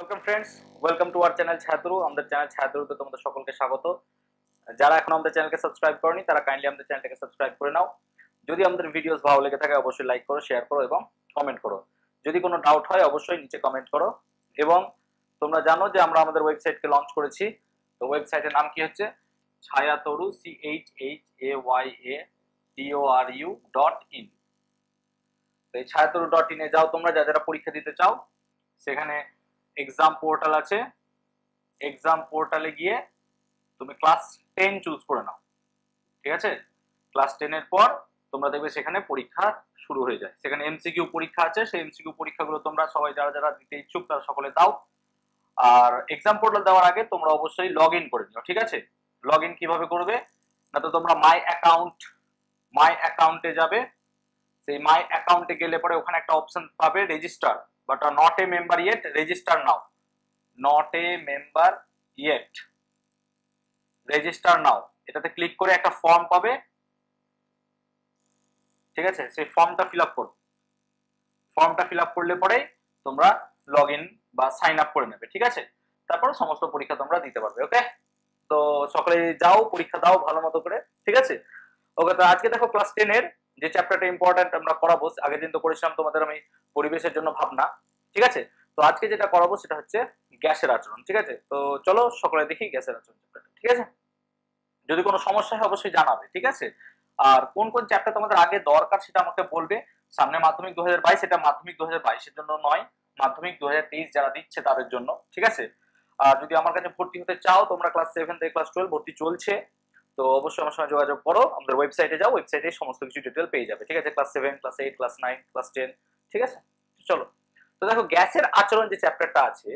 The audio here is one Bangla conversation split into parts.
Welcome friends, welcome to our channel Chhayataru. আমাদের চ্যানেল ছায়াতরুতে তোমাদের সকলকে স্বাগত। যারা এখন আমাদের চ্যানেলকে সাবস্ক্রাইব করনি তারা কাইন্ডলি আমাদের চ্যানেলটাকে সাবস্ক্রাইব করে নাও। যদি আমাদের ভিডিওস ভালো লেগে থাকে অবশ্যই লাইক করো, শেয়ার করো এবং কমেন্ট করো। যদি কোনো ডাউট হয় অবশ্যই নিচে কমেন্ট করো। এবং তোমরা জানো যে আমরা আমাদের ওয়েবসাইটকে লঞ্চ করেছি। তো ওয়েবসাইটের নাম কি হচ্ছে ছায়াতরু CHHAYATORU.in। তো এই ছায়াতরু.in এ যাও তোমরা যারা পরীক্ষা দিতে চাও। সেখানে এক্সাম পোর্টাল আছে, এক্সাম পোর্টালে গিয়ে তুমি ক্লাস 10 চুজ করে নাও। ঠিক আছে, ক্লাস 10 এর পর তোমরা দেখবে সেখানে পরীক্ষা শুরু হয়ে যায়। সেখানে এমসিকিউ পরীক্ষা আছে, সেই এমসিকিউ পরীক্ষাগুলো তোমরা সবাই যারা দিতে ইচ্ছুক তারা সকলে দাও। আর এক্সাম পোর্টাল দেওয়ার আগে তোমরা অবশ্যই লগ ইন করে নিও। ঠিক আছে, লগ ইন কিভাবে করবে না, তো তোমরা মাই অ্যাকাউন্টে যাবে। সেই মাই অ্যাকাউন্টে গেলে পরে ওখানে একটা অপশন পাবে register, but not a member yet, register now. Not a member yet, register নাও, এটাতে ক্লিক করে একটা ফর্ম পাবে। ঠিক আছে, সেই ফর্মটা ফিল আপ করো। ফর্মটা ফিল আপ করলে পরে তোমরা লগ ইন বা সাইন আপ করে নেবে। ঠিক আছে, তারপর সমস্ত পরীক্ষা তোমরা দিতে পারবে। ওকে, তো সকলে যাও পরীক্ষা দাও ভালো মতো করে। ঠিক আছে, ওকে। তো আজকে দেখো ক্লাস 10 এর যে চ্যাপ্টারটা ইম্পর্টেন্ট আমরা করাবো, আগের দিন তো করেছিলাম তোমাদের আমি পরিবেশের জন্য ভাবনা। ঠিক আছে, তো আজকে যেটা করাবো সেটা হচ্ছে গ্যাসের আচরণ। ঠিক আছে, তো চলো সকলে দেখি গ্যাসের আচরণ চ্যাপ্টারটা। ঠিক আছে, যদি কোনো সমস্যা হয় অবশ্যই জানাবে। ঠিক আছে, আর কোন কোন চ্যাপ্টার তোমাদের আগে দরকার সেটা আমাকে বলবে। সামনে মাধ্যমিক 2022, এটা মাধ্যমিক 2022 এর জন্য নয়, মাধ্যমিক 2023 যারা দিচ্ছে তাদের জন্য। ঠিক আছে, আর যদি আমার কাছে ভর্তি হতে চাও তোমরা ক্লাস 7 থেকে ক্লাস 12 ভর্তি চলছে, তো অবশ্যই আমার সঙ্গে যোগাযোগ করো। আমাদের ওয়েবসাইটে যাও, ওয়েবসাইটে সমস্ত কিছু ডিটেল পেয়ে যাবে। ঠিক আছে, ক্লাস 7, ক্লাস 8, ক্লাস 9, ক্লাস 10। ঠিক আছে, চলো। তো দেখো গ্যাসের আচরণ যে চ্যাপ্টারটা আছে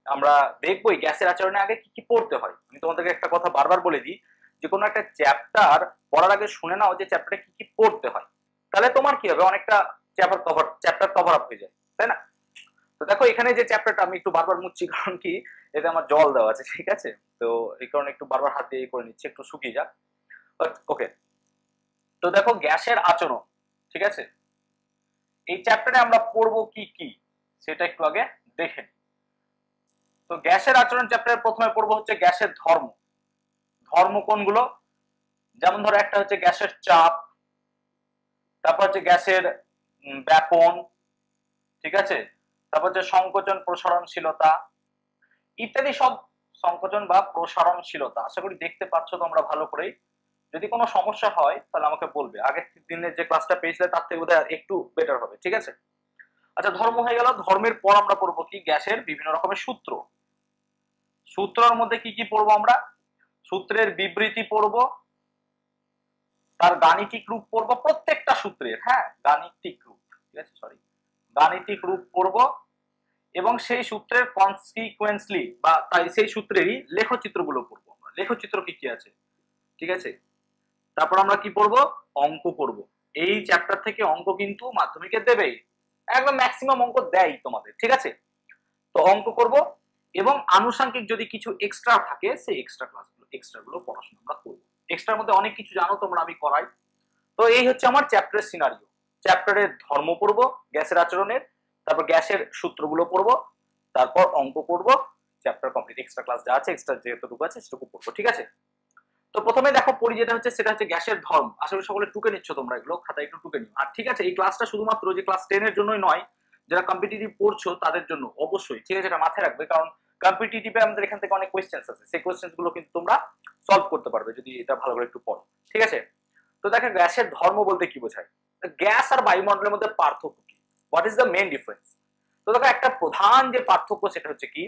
আমরা দেখবো এই গ্যাসের আচরণে আগে কি কি পড়তে হয়। আমি তোমাদেরকে একটা কথা বারবার বলে দিই, যে কোনো একটা চ্যাপ্টার পড়ার আগে শুনে নাও যে চ্যাপ্টারে কি কি পড়তে হয়, তাহলে তোমার কি হবে অনেকটা চ্যাপ্টার কভার আপ হয়ে যায়, তাই না? তো দেখো এখানে যে চ্যাপ্টারটা আমি একটু বারবার মুছছি, কারণ কি এতে আমার জল দেওয়া আছে। ঠিক আছে, তো এই কারণে একটু বারবার হাত দিয়ে করে নিচ্ছি, একটু শুকিয়ে যাক। ওকে, তো দেখো গ্যাসের আচরণ। ঠিক আছে, এই চ্যাপ্টারে আমরা পড়বো কি কি সেটা একটু আগে দেখে নিই। তো গ্যাসের আচরণ চ্যাপ্টারে প্রথমে পড়বো হচ্ছে গ্যাসের ধর্ম। ধর্ম কোনগুলো, যেমন ধরো একটা হচ্ছে গ্যাসের চাপ, তারপর হচ্ছে গ্যাসের ব্যাপন। ঠিক আছে, তারপর হচ্ছে সংকোচন প্রসারণশীলতা ইত্যাদি সব। সংকোচন বা প্রসারণশীলতা আশা করি দেখতে পাচ্ছ তোমরা ভালো করেই। যদি কোনো সমস্যা হয় তাহলে আমাকে বলবে। আগের দিনের যে ক্লাসটা পেয়েছিলে তার থেকে বোধহয় একটু বেটার হবে। ঠিক আছে, আচ্ছা ধর্ম হয়ে গেল। ধর্মের পর আমরা পড়বো কি গ্যাসের বিভিন্ন রকমের সূত্র। সূত্রের মধ্যে কি কি পড়বো আমরা, সূত্রের বিবৃতি পড়বো, তার গাণিতিক রূপ পড়বো প্রত্যেকটা সূত্রের। হ্যাঁ, গাণিতিক রূপ, ঠিক আছে, সরি, গাণিতিক রূপ পড়বো এবং সেই সূত্রের কনসিকুয়েন্সলি বা তাই সেই সূত্রেরই লেখচিত্রগুলো পড়বো আমরা। লেখচিত্র কি কি আছে, ঠিক আছে। তারপর আমরা কি পড়বো, অঙ্ক পড়বো। এই চ্যাপ্টার থেকে অঙ্ক কিন্তু মাধ্যমিকে দেবেই, একদম ম্যাক্সিমাম অঙ্ক দেয় তোমাদের। ঠিক আছে, তো অঙ্ক করব এবং আনুষঙ্গিক যদি কিছু এক্সট্রা থাকে সেই এক্সট্রাগুলো পড়াশোনা আমরা করবো। এক্সট্রার মধ্যে অনেক কিছু জানো তোমরা, আমি করাই। তো এই হচ্ছে আমার চ্যাপ্টারের সিনারিও। চ্যাপ্টারের ধর্ম পড়বো গ্যাসের আচরণের, তারপর গ্যাসের সূত্রগুলো পড়বো, তারপর অঙ্ক করবো। চ্যাপ্টার কমপ্লিট, এক্সট্রা ক্লাস যা আছে, এক্সট্রা যেটুকু আছে সেটুকু পড়বো। ঠিক আছে, তো প্রথমে দেখো পড়ি যেটা হচ্ছে সেটা হচ্ছে গ্যাসের ধর্ম। আশা করি সকলে টুকে নিচ্ছ তোমরা, এগুলো খাতায় একটু টুকে নিও। আর ঠিক আছে, এই ক্লাসটা শুধুমাত্র যে ক্লাস 10 এর জন্যই নয়, যারা কম্পিটিটিভ পড়ছো তাদের জন্য অবশ্যই। ঠিক আছে, এটা মাথায় রাখবে, কারণ কম্পিটিটিভে আমাদের এখান থেকে অনেক কোয়েশ্চেন্স আছে, সেই কোয়েশ্চেন্স গুলো কিন্তু তোমরা সলভ করতে পারবে যদি এটা ভালো করে একটু পড়ো। ঠিক আছে, তো দেখো গ্যাসের ধর্ম বলতে কি বোঝায়, গ্যাস আর বায়ুমণ্ডলের মধ্যে পার্থক্য কি, what is the main difference. তো দেখো একটা প্রধান যে পার্থক্য সেটা হচ্ছে কি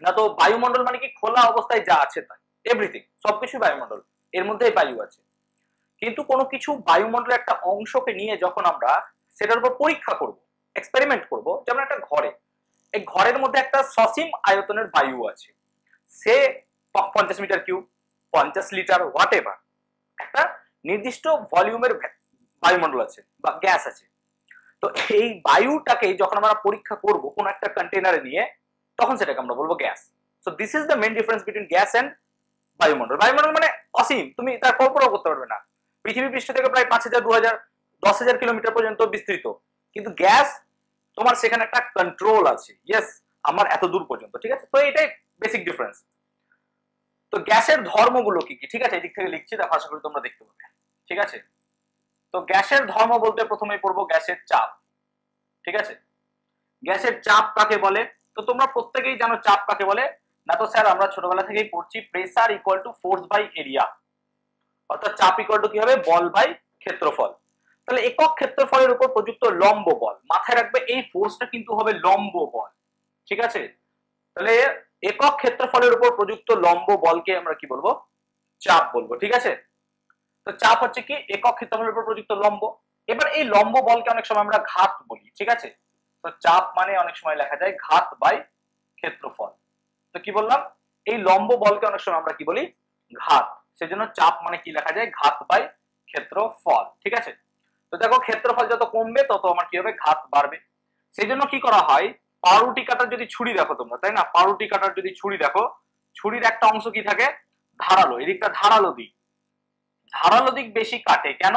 না, তো বায়ুমণ্ডল মানে কি খোলা অবস্থায় যা আছে তাই, এভরিথিং, সবকিছু বায়ুমণ্ডল, এর মধ্যে বায়ু আছে। কিন্তু কোনো কিছু বায়ুমণ্ডলের একটা অংশকে নিয়ে যখন আমরা সেটার উপর পরীক্ষা করব, এক্সপেরিমেন্ট করব, যেমন একটা ঘরে, এই ঘরের মধ্যে একটা সসীম আয়তনের বায়ু আছে, সে 50 metre cube, 50 litre, whatever, একটা নির্দিষ্ট ভলিউমের বায়ুমণ্ডল আছে বা গ্যাস আছে। তো এই বায়ুটাকে যখন আমরা পরীক্ষা করব কোন একটা কন্টেনারে নিয়ে, তখন সেটাকে আমরা বলবো gas. So this is the main difference between gas and বায়ুমণ্ডল। বায়ুমণ্ডল মানে অসীম, তুমি তার কল্পনাও করতে পারবে না। পৃথিবী পৃষ্ঠ থেকে প্রায় 5000, 2000, 10,000 কিলোমিটার পর্যন্ত বিস্তৃত। কিন্তু গ্যাস তোমার সেখানে একটা কন্ট্রোল আছে। ইয়েস, আমার এত দূর পর্যন্ত, ঠিক আছে। তো এটাই বেসিক ডিফারেন্স। তো গ্যাসের ধর্মগুলো কি কি, ঠিক আছে, এদিক থেকে লিখছি, দেখো আশা করি তোমরা দেখতে পাবে, ঠিক আছে। তো গ্যাসের ধর্ম বলতে প্রথমেই পড়বো গ্যাসের চাপ, ঠিক আছে। গ্যাসের চাপ কাকে বলে? তো তোমরা প্রত্যেকেই জানো চাপ কাকে বলে। না তো স্যার আমরা ছোটবেলা থেকেই পড়ছি pressure equal to force by area, অর্থাৎ চাপ ইকুয়াল টু কি হবে, বল বাই ক্ষেত্রফল। তাহলে একক ক্ষেত্রফলের উপর প্রযুক্ত লম্ব বল, মাথায় রাখবে এই ফোর্সটা কিন্তু হবে লম্ব বল, ঠিক আছে। তাহলে একক ক্ষেত্রফলের উপর প্রযুক্ত লম্ব বলকে আমরা কি বলবো, চাপ বলবো, ঠিক আছে। তো চাপ হচ্ছে কি একক ক্ষেত্রফলের উপর প্রযুক্ত লম্ব। এবার এই লম্ব বলকে অনেক সময় আমরা ঘাত বলি, ঠিক আছে। তো চাপ মানে অনেক সময় লেখা যায় ঘাত বাই ক্ষেত্রফল। তো কি বললাম, এই লম্ব বলকে অনেক সময় আমরা কি বলি, ঘাত, সেজন্য চাপ মানে কি লেখা যায়, ঘাত বাই ক্ষেত্রফল, ঠিক আছে। তো দেখো ক্ষেত্রফল যত কমবে তত আমার কি হবে, ঘাত বাড়বে। সেই জন্য কি করা হয়, পাউরুটি কাটার যদি ছুরি দেখো তোমরা, তাই না, পাউরুটি কাটার যদি ছুরি দেখো, ছুরির একটা অংশ কি থাকে, ধারালো, এদিকটা ধারালো দিক, ধারালো দিক বেশি কাটে কেন,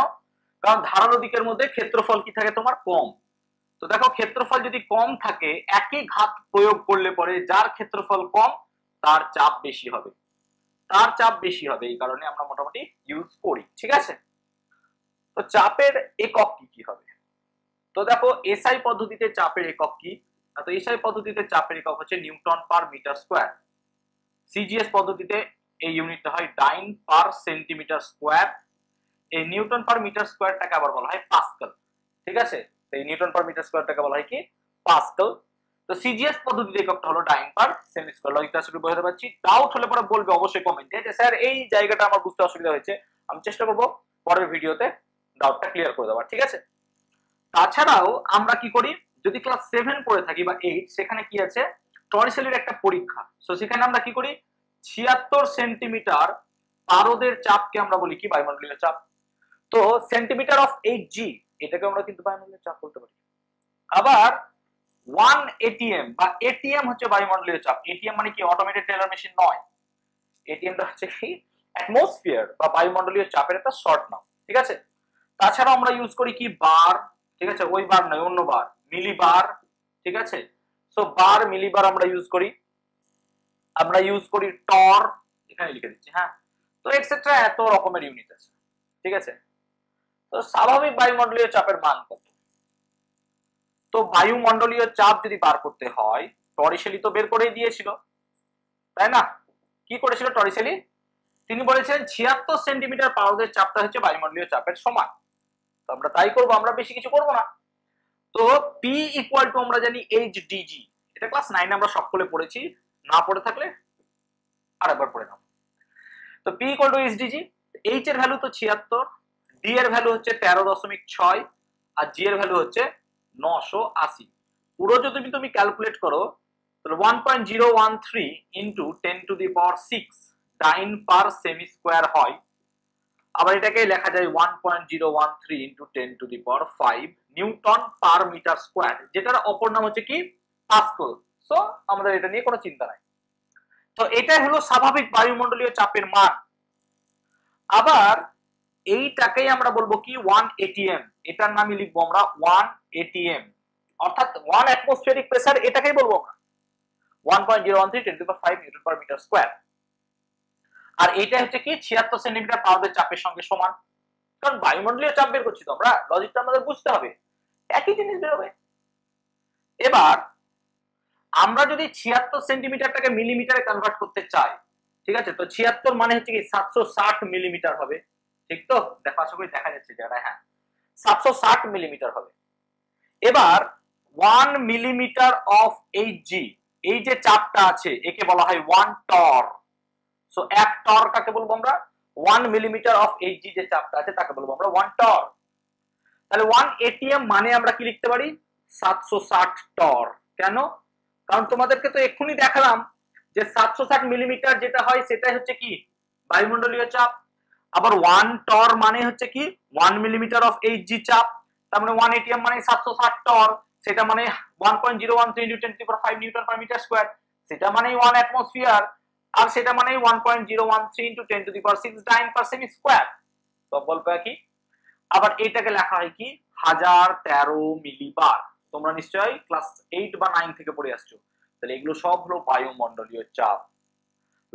কারণ ধারালো দিকের মধ্যে ক্ষেত্রফল কি থাকে তোমার, কম। তো দেখো ক্ষেত্রফল যদি কম থাকে, একই ঘাত প্রয়োগ করলে পরে যার ক্ষেত্রফল কম তার চাপ বেশি হবে, তার চাপ বেশি হবে, এই কারণে আমরা মোটামুটি ইউজ করি, ঠিক আছে। তো চাপের একক কি কি হবে, তো দেখো এসআই পদ্ধতিতে চাপের একক কি, তো এসআই পদ্ধতিতে চাপের একক হচ্ছে newton per metre square. CGS পদ্ধতিতে এই ইউনিটটা হয় ডাইন পার সেন্টিমিটার স্কয়ার। এই নিউটন পার মিটার স্কয়ারটাকে আবার বলা হয় পাস্কাল, ঠিক আছে। এই নিউটন পার মিটার স্কয়ারটাকে বলা হয় কি, পাস্কাল। তো সিজিএস পদ্ধতিতে এককটা হলো ডাইন পার সেমি স্কয়ার। লজিকটা শুরু বুঝতে পারছি, ডাউট হলে পরে বলবে অবশ্যই কমেন্টে যে স্যার এই জায়গাটা আমার বুঝতে অসুবিধা হয়েছে, আমি চেষ্টা করব পরের ভিডিওতে ডাউটটা ক্লিয়ার করে দেওয়ার, ঠিক আছে। তাছাড়াও আমরা কি করি, যদি ক্লাস 7 পড়ে থাকি বা 8, সেখানে কি আছে, টরিসেলের একটা পরীক্ষা, তো সেখানে আমরা কি করি, 76 সেন্টিমিটার পারদের চাপকে আমরা বলি কি, বায়ুমণ্ডলীয় চাপ। তো সেন্টিমিটার অফ 8g, এটাকে আমরা কিন্তু বায়ুমণ্ডলীয় চাপ বলতে পারি। আবার 1 এটিএম বা এটিএম হচ্ছে বায়ুমণ্ডলীয় চাপ। এটিএম মানে কি, অটোমেটেড টেলার মেশিন নয়, এটিএমটা হচ্ছে কি অ্যাটমসফিয়ার বা বায়ুমণ্ডলীয় চাপের একটা শর্ট নাম, ঠিক আছে। তাছাড়া আমরা ইউজ করি কি, বার, ঠিক আছে, ওই বার নয় অন্য বার, মিলিবার, ঠিক আছে। সো বার মিলিবার আমরা ইউজ করি, আমরা ইউজ করি টর, এখানে লিখে দিচ্ছি, হ্যাঁ। তো এটসেট্রা এত রকমের ইউনিট আছে, ঠিক আছে। তো স্বাভাবিক বায়ুমণ্ডলীয় চাপের মান কত, তো বায়ুমণ্ডলীয় চাপ যদি বার করতে হয়, টরিসেলি তো বের করেই দিয়েছিল, তাই না। কি করেছিল টরিসেলি, তিনি বলেছিলেন 76 সেন্টিমিটার পারদের চাপটা হচ্ছে বায়ুমণ্ডলীয় চাপের সমান। তো আমরা তাই করব, আমরা বেশি কিছু করব না। তো পি ইকুয়াল টু আমরা জানি এইচডিজি, এটা ক্লাস 9 আমরা সকলে পড়েছি, না পড়ে থাকলে আরেকবার পড়ে নাও। তো পি ইকুয়াল টু এইচডিজি, এইচ এর ভ্যালু তো 76, ডি এর ভ্যালু হচ্ছে 13.6, আর জি এর ভ্যালু হচ্ছে 980। পুরো যদি তুমি ক্যালকুলেট করো তাহলে 1.013 into 10 to the power 6 dyne per semi square হয়। আবার এটাকে লেখা যায় 1.013 into 10 to the power 5 newton per metre square, যেটার অপর নাম হচ্ছে কি, পাস্কাল। সো আমাদের এটা নিয়ে কোনো চিন্তা নাই। তো এটাই হলো স্বাভাবিক বায়ুমণ্ডলীয় চাপের মান। আবার এইটাকেই আমরা বলবো কি 1 এটিএম, এটার নামই লিখবো আমরা 1 এটিএম, অর্থাৎ 1 অ্যাটমসফিয়ারিক প্রেসার, এটাকেই বলবো আমরা 1.013 10 to the power 5 newton per metre square. আর এটা হচ্ছে কি 76 সেন্টিমিটার পারদের চাপের সঙ্গে সমান, কারণ বায়ুমণ্ডলীয় চাপ বের করছি তো আমরা, লজিকটা আমাদের বুঝতে হবে, একই জিনিস বেরোবে। এবার আমরা যদি 76 সেন্টিমিটারটাকে মিলিমিটারে কনভার্ট করতে চাই, ঠিক আছে, তো 76 মানে হচ্ছে কি 760 মিলিমিটার হবে, ঠিক তো, দেখো আশা করি দেখা যাচ্ছে যারা, হ্যাঁ 760 মিলিমিটার হবে। এবার 1 মিলিমিটার অফ এইচজি, এই যে চাপটা আছে একে বলা হয় 1 টর। সো 1 টর কাকে বলবো আমরা, 1 মিলিমিটার অফ এইচজি যে চাপটা আছে তাকে বলবো আমরা 1 টর। তাহলে 1 এটিএম মানে আমরা কি লিখতে পারি, 760 টর। কেন, কারণ তোমাদেরকে তো এক্ষুনি দেখালাম যে 760 মিলিমিটার যেটা হয় সেটাই হচ্ছে কি বায়ুমণ্ডলীয় চাপ। আবার 1 টর মানে হচ্ছে কি 1 মিলিমিটার অফ এইচজি চাপ, তার মানে 1 এটিএম মানে 760 টর, সেটা মানে 1.013 into 10 to the power 5 newton per metre square, সেটা মানে 1 অ্যাটমসফিয়ার, আর সেটা মানে 1.013 into 10 to the power 6 dyne per semi square. তো বলবো কি, আবার এটাকে লেখা হয় কি 1013 মিলিবার। তোমরা নিশ্চয়ই ক্লাস 8 বা 9 থেকে পড়ে আসছো, তাহলে এগুলো সব হলো বায়ুমণ্ডলীয় চাপ।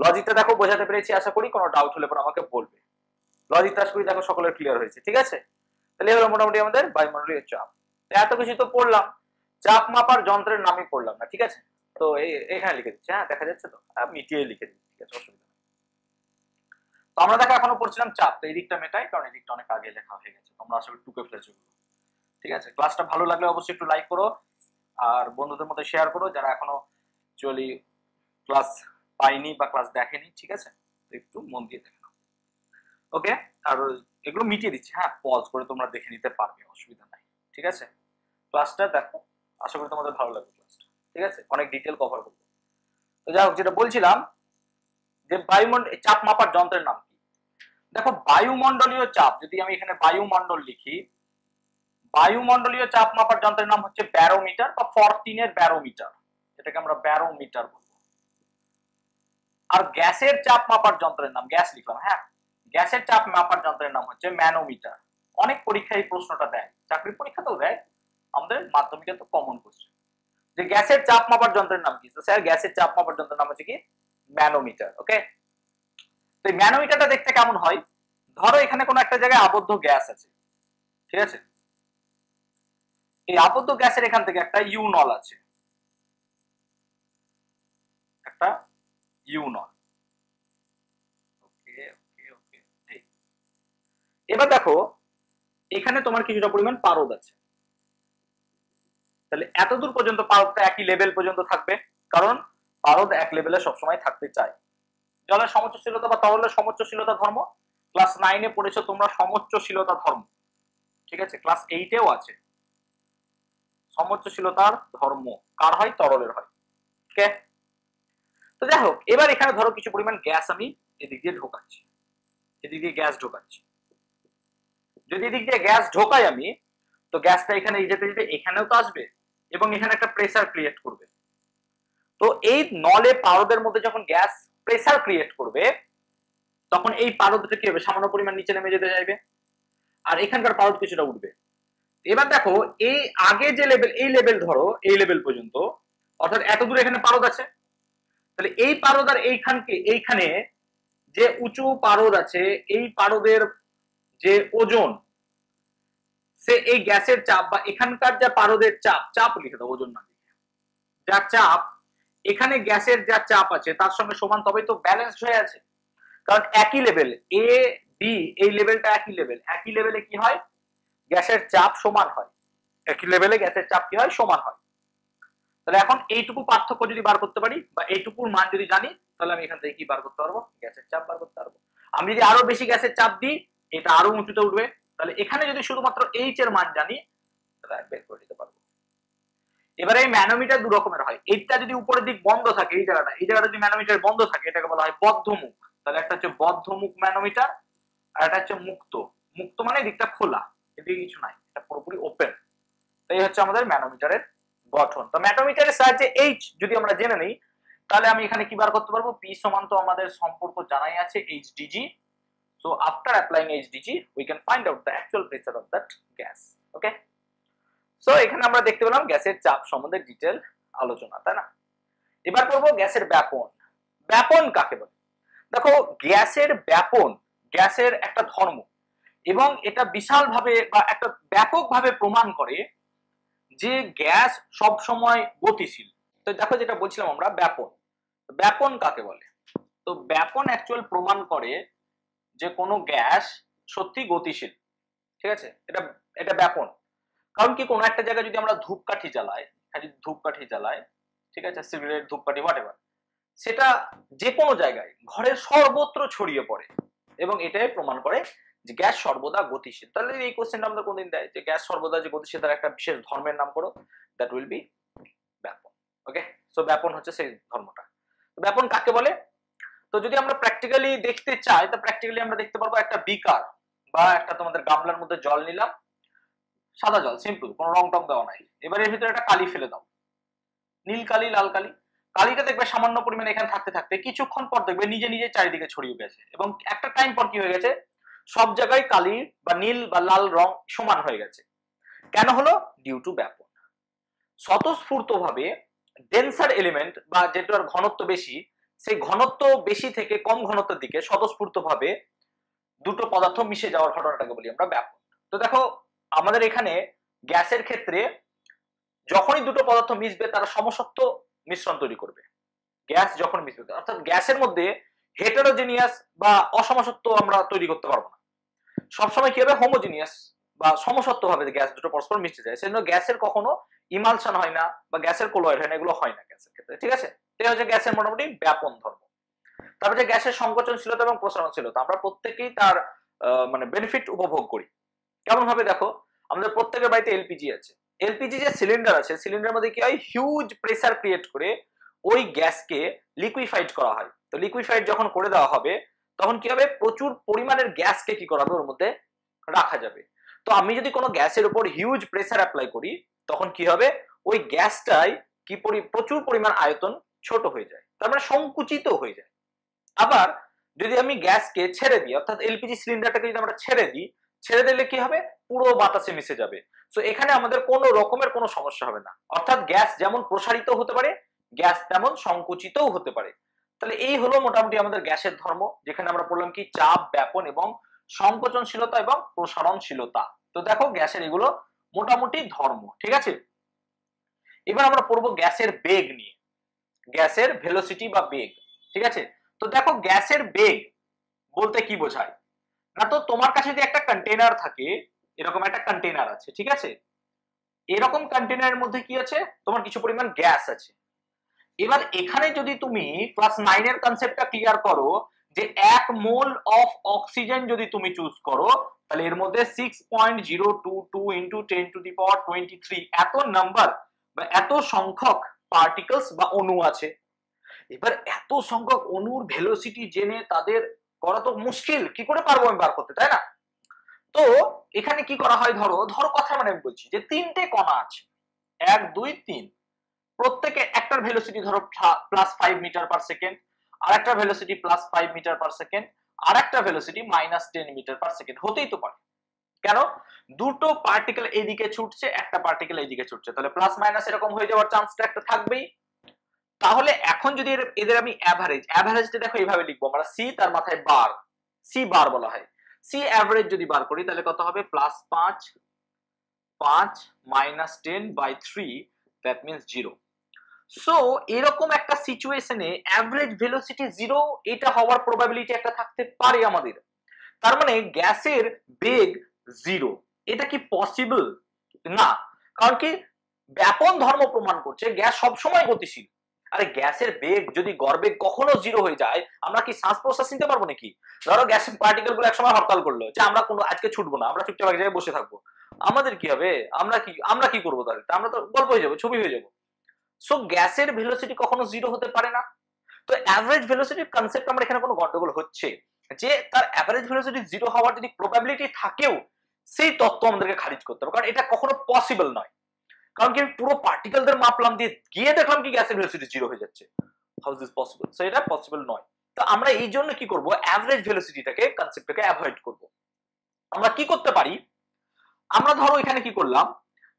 লজিকটা দেখো বোঝাতে পেরেছি আশা করি, কোনো ডাউট হলে পরে আমাকে বলবে। লজিকটা আশা করি দেখো সকলের ক্লিয়ার হয়েছে, ঠিক আছে? তাহলে এগুলো মোটামুটি আমাদের বায়ুমণ্ডলীয় চাপ। এত কিছু তো পড়লাম, চাপ মাপার যন্ত্রের নামই পড়লাম না, ঠিক আছে? তো এখানে লিখে দিচ্ছি, হ্যাঁ দেখা যাচ্ছে তো, মিটিয়ে লিখে দিচ্ছি, ঠিক আছে, অসুবিধা নেই। তো আমরা দেখো এখনো পড়ছিলাম চাপ, তো এই দিকটা মেটাই, কারণ এই দিকটা অনেক আগে লেখা হয়ে গেছে, তোমরা আসলে টুকে ফেলেছো। ঠিক আছে, ক্লাসটা ভালো লাগলে অবশ্যই একটু লাইক করো আর বন্ধুদের মধ্যে শেয়ার করো যারা এখনো অ্যাকচুয়ালি ক্লাস পাইনি বা ক্লাস দেখেনি, ঠিক আছে? একটু মন দিয়ে দেখে নাও, ওকে? আর এগুলো মিটিয়ে দিচ্ছি, হ্যাঁ পজ করে তোমরা দেখে নিতে পারবে, অসুবিধা নাই, ঠিক আছে? ক্লাসটা দেখো, আশা করি তোমাদের ভালো লাগবে ক্লাসটা, ঠিক আছে? অনেক ডিটেল কভার করবো। তো যাই হোক, যেটা বলছিলাম যে বায়ুমণ্ডল চাপ মাপার যন্ত্রের নাম কি? দেখো বায়ুমণ্ডলীয় চাপ, যদি আমি এখানে বায়ুমণ্ডল লিখি, বায়ুমণ্ডলীয় চাপ মাপার যন্ত্রের নাম হচ্ছে ব্যারোমিটার বা ফরটিনের ব্যারোমিটার, এটাকে আমরা ব্যারোমিটার বলবো। আর গ্যাসের চাপ মাপার যন্ত্রের নাম, গ্যাস লিখলাম, হ্যাঁ, গ্যাসের চাপ মাপার যন্ত্রের নাম হচ্ছে ম্যানোমিটার। অনেক পরীক্ষায় এই প্রশ্নটা দেয়, চাকরির পরীক্ষাতেও দেয়, আমাদের মাধ্যমিকে তো কমন কোশ্চেন, যে গ্যাসের চাপ মাপার যন্ত্রের নাম কি? তো স্যার গ্যাসের চাপ মাপার যন্ত্রের নাম হচ্ছে কি? ম্যানোমিটার, ওকে? তো এই ম্যানোমিটারটা দেখতে কেমন হয়? ধরো এখানে কোনো একটা জায়গায় আবদ্ধ গ্যাস আছে, ঠিক আছে? এই আবদ্ধ গ্যাসের এখান থেকে একটা ইউ নল আছে, একটা ইউ নল, ওকে ওকে ওকে। এবার দেখো এখানে তোমার কিছুটা পরিমাণ পারদ আছে, তাহলে এতদূর পর্যন্ত পারদটা একই লেভেল পর্যন্ত থাকবে, কারণ পারদ এক লেভেলে সবসময় থাকতে চায়। জলের সমোচ্চশীলতা বা তরলের সমোচ্চশীলতা ধর্ম ক্লাস 9 এ পড়েছো তোমরা, সমোচ্চশীলতা ধর্ম, ঠিক আছে? ক্লাস 8 এও আছে সমোচ্চশীলতার ধর্ম, কার হয়? তরলের হয়, ওকে? তো যাই হোক, এবার এখানে ধরো কিছু পরিমাণ গ্যাস আমি এদিক দিয়ে ঢোকাচ্ছি, এদিক দিয়ে গ্যাস ঢোকাচ্ছি। যদি এদিক দিয়ে গ্যাস ঢোকাই আমি, তো গ্যাসটা এখানে যেতে যেতে এখানেও তো আসবে এবং এখানে একটা প্রেসার ক্রিয়েট করবে। তো এই নলে পারদের মধ্যে যখন গ্যাস প্রেসার ক্রিয়েট করবে, তখন এই পারদটা কি হবে? সামান্য পরিমাণ নিচে নেমে যেতে চাইবে, আর এখানকার পারদ কিছুটা উঠবে। এবার দেখো এই আগে যে লেভেল, এই লেভেল ধরো এই লেভেল পর্যন্ত, অর্থাৎ এত দূরে এখানে পারদ আছে, তাহলে এই পারদ আর এইখানে যে উঁচু পারদ আছে, এই পারদের যে ওজন, সে এই গ্যাসের চাপ বা এখানকার যা পারদের চাপ, চাপ লিখে দাও, ওজন না লিখে, যা চাপ এখানে গ্যাসের যা চাপ আছে তার সঙ্গে সমান, তবেই তো ব্যালেন্সড হয়ে আছে। কারণ একই লেভেল, এ বি এই লেভেলটা একই লেভেল, একই লেভেলে কি হয়? গ্যাসের চাপ সমান হয়, একই লেভেলে গ্যাসের চাপ কি হয়? সমান হয়। তাহলে এখন এইটুকু পার্থক্য যদি বার করতে পারি বা এইটুকুর মান যদি জানি, তাহলে আমি এখান থেকে কি বার করতে পারবো? গ্যাসের চাপ বার করতে পারবো। আমি যদি আরো বেশি গ্যাসের চাপ দিই, এটা আরো উঁচুতে উঠবে, তাহলে এখানে যদি শুধুমাত্র এইচ এর মান জানি, তাহলে বের করে দিতে পারবো। এবারে এই ম্যানোমিটার দু রকমের হয়, এইটা যদি উপরের দিক বন্ধ থাকে, এই জায়গাটা যদি ম্যানোমিটার বন্ধ থাকে, এটাকে বলা হয় বদ্ধমুখ। তাহলে একটা হচ্ছে বদ্ধমুখ ম্যানোমিটার, আর একটা হচ্ছে মুক্ত। মুক্ত মানে দিকটা খোলা, এদিকে কিছু নাই, এটা পুরোপুরি ওপেন। এই হচ্ছে আমাদের ম্যানোমিটারের গঠন। তো ম্যানোমিটারের সাহায্যে এইচ যদি আমরা জেনে নিই, তাহলে আমি এখানে কি বার করতে পারবো? পি সমান তো আমাদের সম্পর্ক জানাই আছে, HDG. So after applying HDG we can find out the actual pressure of that gas, okay? So এখানে আমরা দেখতে পেলাম গ্যাসের চাপ সম্বন্ধে ডিটেল আলোচনা, তাই না? এবার করব গ্যাসের ব্যাপন। ব্যাপন কাকে বলে? দেখো গ্যাসের ব্যাপন, গ্যাসের একটা ধর্ম, এবং এটা বিশালভাবে বা একটা ব্যাপকভাবে প্রমাণ করে যে গ্যাস সব সময় গতিশীল। তো দেখো যেটা বলছিলাম আমরা, ব্যাপন, ব্যাপন কাকে বলে? তো ব্যাপন অ্যাকচুয়াল প্রমাণ করে যে কোনো গ্যাস সত্যি গতিশীল, ঠিক আছে? এটা ব্যাপন। কারণ কি, কোনো একটা জায়গায় যদি আমরা ধূপকাঠি জ্বালাই, ধূপকাঠি জ্বালাই, ঠিক আছে, সিগারেট, ধূপকাঠি, হোয়াটএভার, সেটা যে কোনো জায়গায় ঘরের সর্বত্র ছড়িয়ে পড়ে, এবং এটাই প্রমাণ করে যে গ্যাস সর্বদা গতিশীল। তাহলে এই কোশ্চেনটা আমাদের কোনদিন দেয় যে গ্যাস সর্বদা যে গতিশীল, তার একটা বিশেষ ধর্মের নাম করো, দ্যাট উইল বি ব্যাপন, ওকে? সো ব্যাপন হচ্ছে সেই ধর্মটা। ব্যাপন কাকে বলে? তো যদি আমরা প্র্যাকটিক্যালি দেখতে চাই, তো প্র্যাকটিক্যালি আমরা দেখতে পারবো একটা বিকার বা একটা তোমাদের গামলার মধ্যে জল নিলাম, সাদা জল, সিম্পল, কোনো রং টং দেওয়া নাই। এবার এর ভিতরে একটা কালি ফেলে দাও, নীল কালি, লাল কালি। কালিটা দেখবে সামান্য পরিমাণে এখানে থাকতে থাকতে কিছুক্ষণ পর দেখবে নিজে নিজে চারিদিকে ছড়িয়ে গেছে, এবং একটা টাইম পর কি হয়ে গেছে? সব জায়গায় কালি বা নীল বা লাল রং সমান হয়ে গেছে। কেন হলো? ডিউ টু ব্যাপন। স্বতঃস্ফূর্তভাবে ডেন্সার এলিমেন্ট বা যেটার ঘনত্ব বেশি, সেই ঘনত্ব বেশি থেকে কম ঘনত্বের দিকে স্বতঃস্ফূর্তভাবে দুটো পদার্থ মিশে যাওয়ার ঘটনাটাকে বলি আমরা ব্যাপন। তো দেখো আমাদের এখানে গ্যাসের ক্ষেত্রে যখনই দুটো পদার্থ মিশবে তারা সমসত্ব মিশ্রণ তৈরি করবে। গ্যাস যখন মিশবে, অর্থাৎ গ্যাসের মধ্যে হেটেরোজেনিয়াস বা অসমসত্ব আমরা তৈরি করতে পারবো না। সবসময় কি হবে, হোমোজিনিয়াস বা সমসত্ব ভাবে গ্যাস দুটো পরস্পর মিশে যায়। সেজন্য গ্যাসের কখনো ইমালশন হয় না বা গ্যাসের কোলয়েড হয় না, এগুলো হয় না গ্যাসের ক্ষেত্রে, ঠিক আছে। এটা হচ্ছে গ্যাসের মোটামুটি ব্যাপন ধর্ম। তারপরে যে গ্যাসের সংকোচনশীলতা এবং প্রসারণশীলতা, আমরা প্রত্যেকেই তার মানে বেনিফিট উপভোগ করি। কেমন ভাবে, দেখো আমাদের প্রত্যেকের বাড়িতে এলপিজি আছে। এলপিজি যে সিলিন্ডার আছে, সিলিন্ডারের মধ্যে কি হয়, হিউজ প্রেসার ক্রিয়েট করে ওই গ্যাসকে লিকুইফাইড করা হয়। তো লিকুইফাইড যখন করে দেওয়া হবে তখন কি হবে, প্রচুর পরিমাণের গ্যাসকে কি করা হবে, ওর মধ্যে রাখা যাবে। তো আমি যদি কোনো গ্যাসের উপর হিউজ প্রেসার অ্যাপ্লাই করি তখন কি হবে, ওই গ্যাসটাই কি প্রচুর পরিমাণ আয়তন ছোট হয়ে যায়, তার মানে সংকুচিত হয়ে যায়। আবার যদি আমি গ্যাসকে ছেড়ে দিই, অর্থাৎ এলপিজি সিলিন্ডারটাকে যদি আমরা ছেড়ে দিলে কি হবে, পুরো বাতাসে মিশে যাবে। সো এখানে আমাদের কোনো রকমের কোনো সমস্যা হবে না। অর্থাৎ গ্যাস যেমন প্রসারিত হতে পারে, গ্যাস তেমন সংকুচিতও হতে পারে। তাহলে এই হলো মোটামুটি আমাদের গ্যাসের ধর্ম, যেখানে আমরা পড়লাম কি চাপ, ব্যাপন এবং সংকোচনশীলতা এবং প্রসারণশীলতা। তো দেখো গ্যাসের এগুলো মোটামুটি ধর্ম, ঠিক আছে। এবার আমরা পড়বো গ্যাসের বেগ নিয়ে, গ্যাসের ভেলোসিটি বা বেগ, ঠিক আছে। তো দেখো গ্যাসের বেগ বলতে কি বোঝায় না, তো তোমার কাছে যদি একটা কন্টেনার থাকে, এরকম একটা কন্টেনার আছে, ঠিক আছে। এরকম কন্টেনারের মধ্যে কি আছে, তোমার কিছু পরিমাণ গ্যাস আছে। এবার এখানে যদি তুমি ক্লাস 9 এর কনসেপ্টটা ক্লিয়ার করো, যে 1 মোল অফ অক্সিজেন যদি তুমি চুজ করো, তাহলে এর মধ্যে 6.022 ইনটু 10 টু দি পাওয়ার 23 এত নাম্বার বা এত সংখ্যক পার্টিকেলস বা অণু আছে। এবার এত সংখ্যক অণুর ভেলোসিটি জেনে তাদের করা তো মুশকিল, কি করে পারবো আমি বার করতে, তাই না। তো এখানে কি করা হয়, ধরো কথা মানে আমি বলছি যে 3টে কণা আছে, 1 2 3, প্রত্যেকে একটার ভেলোসিটি ধরো +5 মিটার পার সেকেন্ড, আর একটা ভেলোসিটি +5 মিটার পার সেকেন্ড, আর একটা ভেলোসিটি -10 মিটার পার সেকেন্ড হতেই তো পারে। কেন, দুটো পার্টিকেল এইদিকে ছুটছে, একটা পার্টিকেল এইদিকে ছুটছে, তাহলে প্লাস মাইনাস এরকম হয়ে যাওয়ার চান্সটা একটা থাকবেই। তাহলে এখন যদি এদের আমি অ্যাভারেজটা দেখো এইভাবে লিখবো আমরা, সি তার মাথায় বার, সি বার বলা হয়। সি অ্যাভারেজ যদি বার করি তাহলে কত হবে, +5 5 -10/3, দ্যাট মিন্স 0। সো এরকম একটা সিচুয়েশনে অ্যাভারেজ ভেলোসিটি 0, এটা হওয়ার প্রবাবিলিটি একটা থাকতে পারে আমাদের। তার মানে গ্যাসের বেগ 0, এটা কি পসিবল না, কারণ কি ব্যাপন ধর্ম প্রমাণ করছে গ্যাস সবসময় গতিশীল। আরে গ্যাসের বেগ যদি গড়বেগ কখনো 0 হয়ে যায়, আমরা কি শ্বাস প্রশ্বাস নিতে পারবো নাকি। ধরো গ্যাসের পার্টিকেল গুলো একসময় হরতাল করলো যে আমরা কোনো আজকে ছুটবো না, আমরা চুপচাপ এক জায়গায় বসে থাকবো, আমাদের কি হবে, আমরা কি করবো, তাহলে আমরা তো গল্প হয়ে যাবো, ছবি হয়ে যাবো। সো গ্যাসের ভেলোসিটি কখনো 0 হতে পারে না। তো অ্যাভারেজ ভেলোসিটির কনসেপ্ট আমরা এখানে কোনো গন্ডগোল হচ্ছে, যে তার অ্যাভারেজ ভেলোসিটি 0 হওয়ার যদি প্রবাবিলিটি থাকেও, সেই তত্ত্ব আমাদেরকে খারিজ করতে হবে, কারণ এটা কখনো পসিবল নয়। কারণ কি পুরো পার্টিকেলদের মাপলাম, দিয়ে গিয়ে দেখলাম কি গ্যাসের ভেলোসিটি 0 হয়ে যাচ্ছে, how is this possible. So এটা পসিবল নয়। তো আমরা এই জন্য কি করব, অ্যাভারেজ ভেলোসিটিটাকে কনসেপ্টটাকে অ্যাভয়েড করব। আমরা কি করতে পারি, আমরা ধরো এখানে কি করলাম,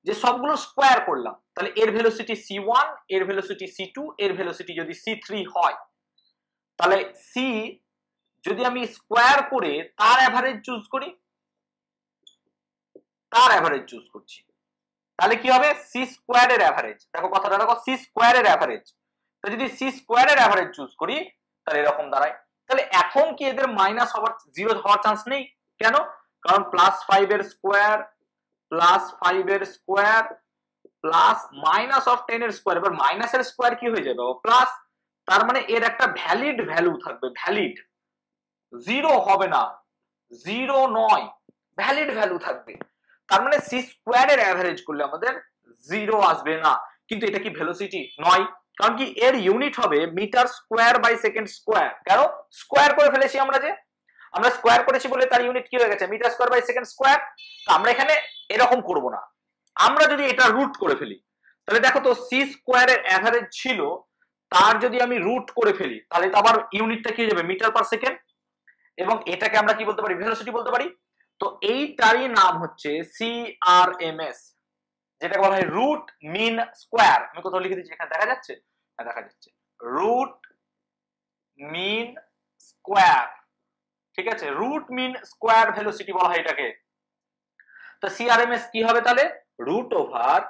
যে সবগুলো স্কোয়ার করলাম, তাহলে এর ভেলোসিটি c1, এর ভেলোসিটি c2, এর ভেলোসিটি যদি c3 হয়, তাহলে c যদি আমি স্কোয়ার করে তার অ্যাভারেজ চুজ করি, তার অ্যাভারেজ চুজ করছি, তাহলে কি হবে, c স্কোয়ার এর অ্যাভারেজ, দেখো কথাটা দেখো, c স্কোয়ার এর অ্যাভারেজ। তো যদি c স্কোয়ার এর অ্যাভারেজ চুজ করি তাহলে এরকম দাঁড়ায়। তাহলে এখন কি এদের মাইনাস হওয়ার 0 হওয়ার চান্স নেই, কেন, কারণ +5 এর স্কোয়ার +5 এর স্কোয়ার -10 এর স্কোয়ার, এবার মাইনাসের স্কোয়ার কি হয়ে যাবে, প্লাস, তার মানে এর একটা ভ্যালিড ভ্যালু থাকবে, ভ্যালিড, 0 হবে না, 0 নয়, ভ্যালিড ভ্যালু থাকবে। তার মানে c স্কোয়ার এর অ্যাভারেজ করলে আমাদের 0 আসবে না। কিন্তু এটা কি ভেলোসিটি নয়, কারণ কি এর ইউনিট হবে metre square by second square. কেন, স্কোয়ার করে ফেলেছি আমরা স্কোয়ার করেছি বলে তার ইউনিট কি হয়ে গেছে, metre square by second square. আমরা এখানে এরকম করব না, আমরা যদি এটা রুট করে ফেলি, তাহলে দেখো তো c স্কোয়ার এর অ্যাভারেজ ছিল, তার যদি আমি রুট করে ফেলি তাহলে তো আবার ইউনিটটা কি হয়ে যাবে, মিটার পার সেকেন্ড, এবং এটাকে আমরা কি বলতে পারি, ভেলোসিটি বলতে পারি। তো এইটারই নাম হচ্ছে CRMS, যেটা বলা হয় রুট মিন স্কোয়ার। আমি কোথাও লিখে দিচ্ছি, এখানে দেখা যাচ্ছে, হ্যাঁ দেখা যাচ্ছে, রুট মিন স্কোয়ার। ঠিক আছে, রুট মিন স্কোয়ার ভেলোসিটি বলা হয় এটাকে। তো সিআরএমএস কি হবে তাহলে? Root over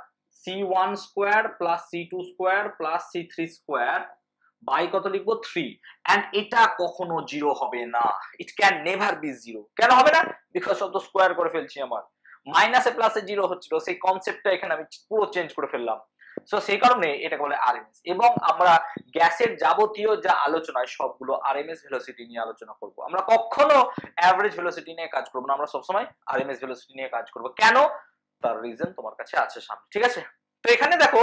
c1 square plus c2 square plus c3 square by কত লিখবো 3। এন্ড এটা কখনো জিরো হবে না, it can never be zero. কেন হবে না? বিকজ অফ দ্য স্কোয়ার করে ফেলছি, আমার মাইনাসে প্লাসে জিরো হচ্ছিল, সেই কনসেপ্টটা এখানে আমি পুরো চেঞ্জ করে ফেললাম। সো সেই কারণে এটাকে বলে আরএমএস। এবং আমরা গ্যাসের যাবতীয় যা আলোচনা সবগুলো আরএমএস ভেলোসিটি নিয়ে আলোচনা করব। আমরা কখনো অ্যাভারেজ ভেলোসিটি নিয়ে কাজ করব না, আমরা সবসময় আরএমএস ভেলোসিটি নিয়ে কাজ করব। কেন? তার রিজন তোমার কাছে আছে সামনে, ঠিক আছে? তো এখানে দেখো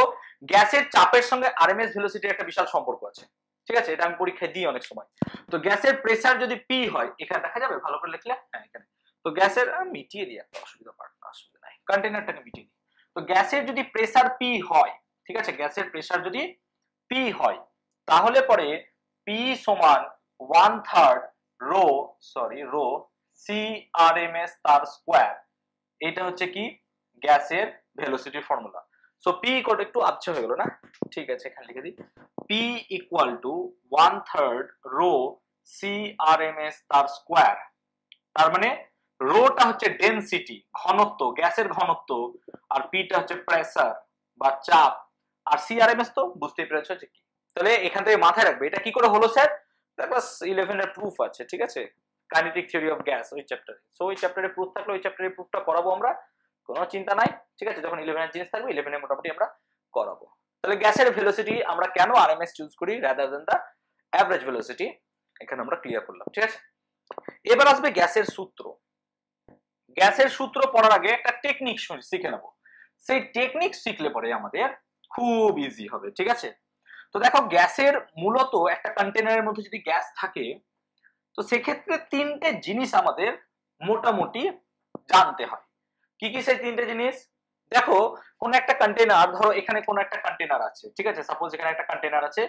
গ্যাসের চাপের সঙ্গে আরএমএস ভেলোসিটির একটা বিশাল সম্পর্ক আছে, ঠিক আছে? এটা আমি পরীক্ষায় দিই অনেক সময়। তো গ্যাসের প্রেসার যদি পি হয়, এখানে দেখা যাবে ভালো করে লিখলে, হ্যাঁ এখানে। তো গ্যাসের মিটিয়ে দিই, একটা অসুবিধা অসুবিধা নাই, কন্টেনারটাকে মিটিয়ে দিই। তো গ্যাসের যদি প্রেসার পি হয়, ঠিক আছে, গ্যাসের প্রেসার যদি পি হয়, তাহলে পরে পি সমান 1/3 রো সিআরএমএস তার স্কোয়ার। এটা হচ্ছে কি গ্যাসের velocity formula. So P equal two, একটু আবছা হয়ে গেল না, ঠিক আছে এখানে লিখে দিই, P equal to 1/3 rho CRMS তার স্কোয়ার। তার মানে রোটা হচ্ছে ডেনসিটি, ঘনত্ব, গ্যাসের ঘনত্ব, আর পিটা হচ্ছে প্রেসার বা চাপ, আর সিআরএমএস তো বুঝতেই পেরেছো যে কি। তাহলে এখান থেকে মাথায় রাখবে এটা কি করে হলো স্যার, ক্লাস 11 এর প্রুফ আছে, ঠিক আছে, কাইনেটিক থিওরি অফ গ্যাস ওই চ্যাপ্টারে। সো ওই চ্যাপ্টারে প্রুফ থাকলে ওই চ্যাপ্টারে প্রুফটা করাবো আমরা, কোনো চিন্তা নাই, ঠিক আছে? যখন 11 এর জিনিস থাকবে 11 এর মোটামুটি আমরা করাবো। তাহলে গ্যাসের ভেলোসিটি আমরা কেন আরএমএস চুজ করি রাদার দ্যান দা অ্যাভারেজ ভেলোসিটি, এখানে আমরা ক্লিয়ার করলাম, ঠিক আছে? এবার আসবে গ্যাসের সূত্র। গ্যাসের সূত্র পড়ার আগে একটা টেকনিক শিখে নেব, সেই টেকনিক শিখলে পরে আমাদের খুব ইজি হবে, ঠিক আছে? তো দেখো গ্যাসের মূলত একটা কন্টেনারের মধ্যে যদি গ্যাস থাকে, তো সেক্ষেত্রে তিনটে জিনিস আমাদের মোটামুটি জানতে হয়। কি কি সেই তিনটে জিনিস? দেখো কোন একটা কন্টেনার, ধরো এখানে কোন একটা কন্টেনার আছে, ঠিক আছে, সাপোজ এখানে একটা কন্টেনার আছে,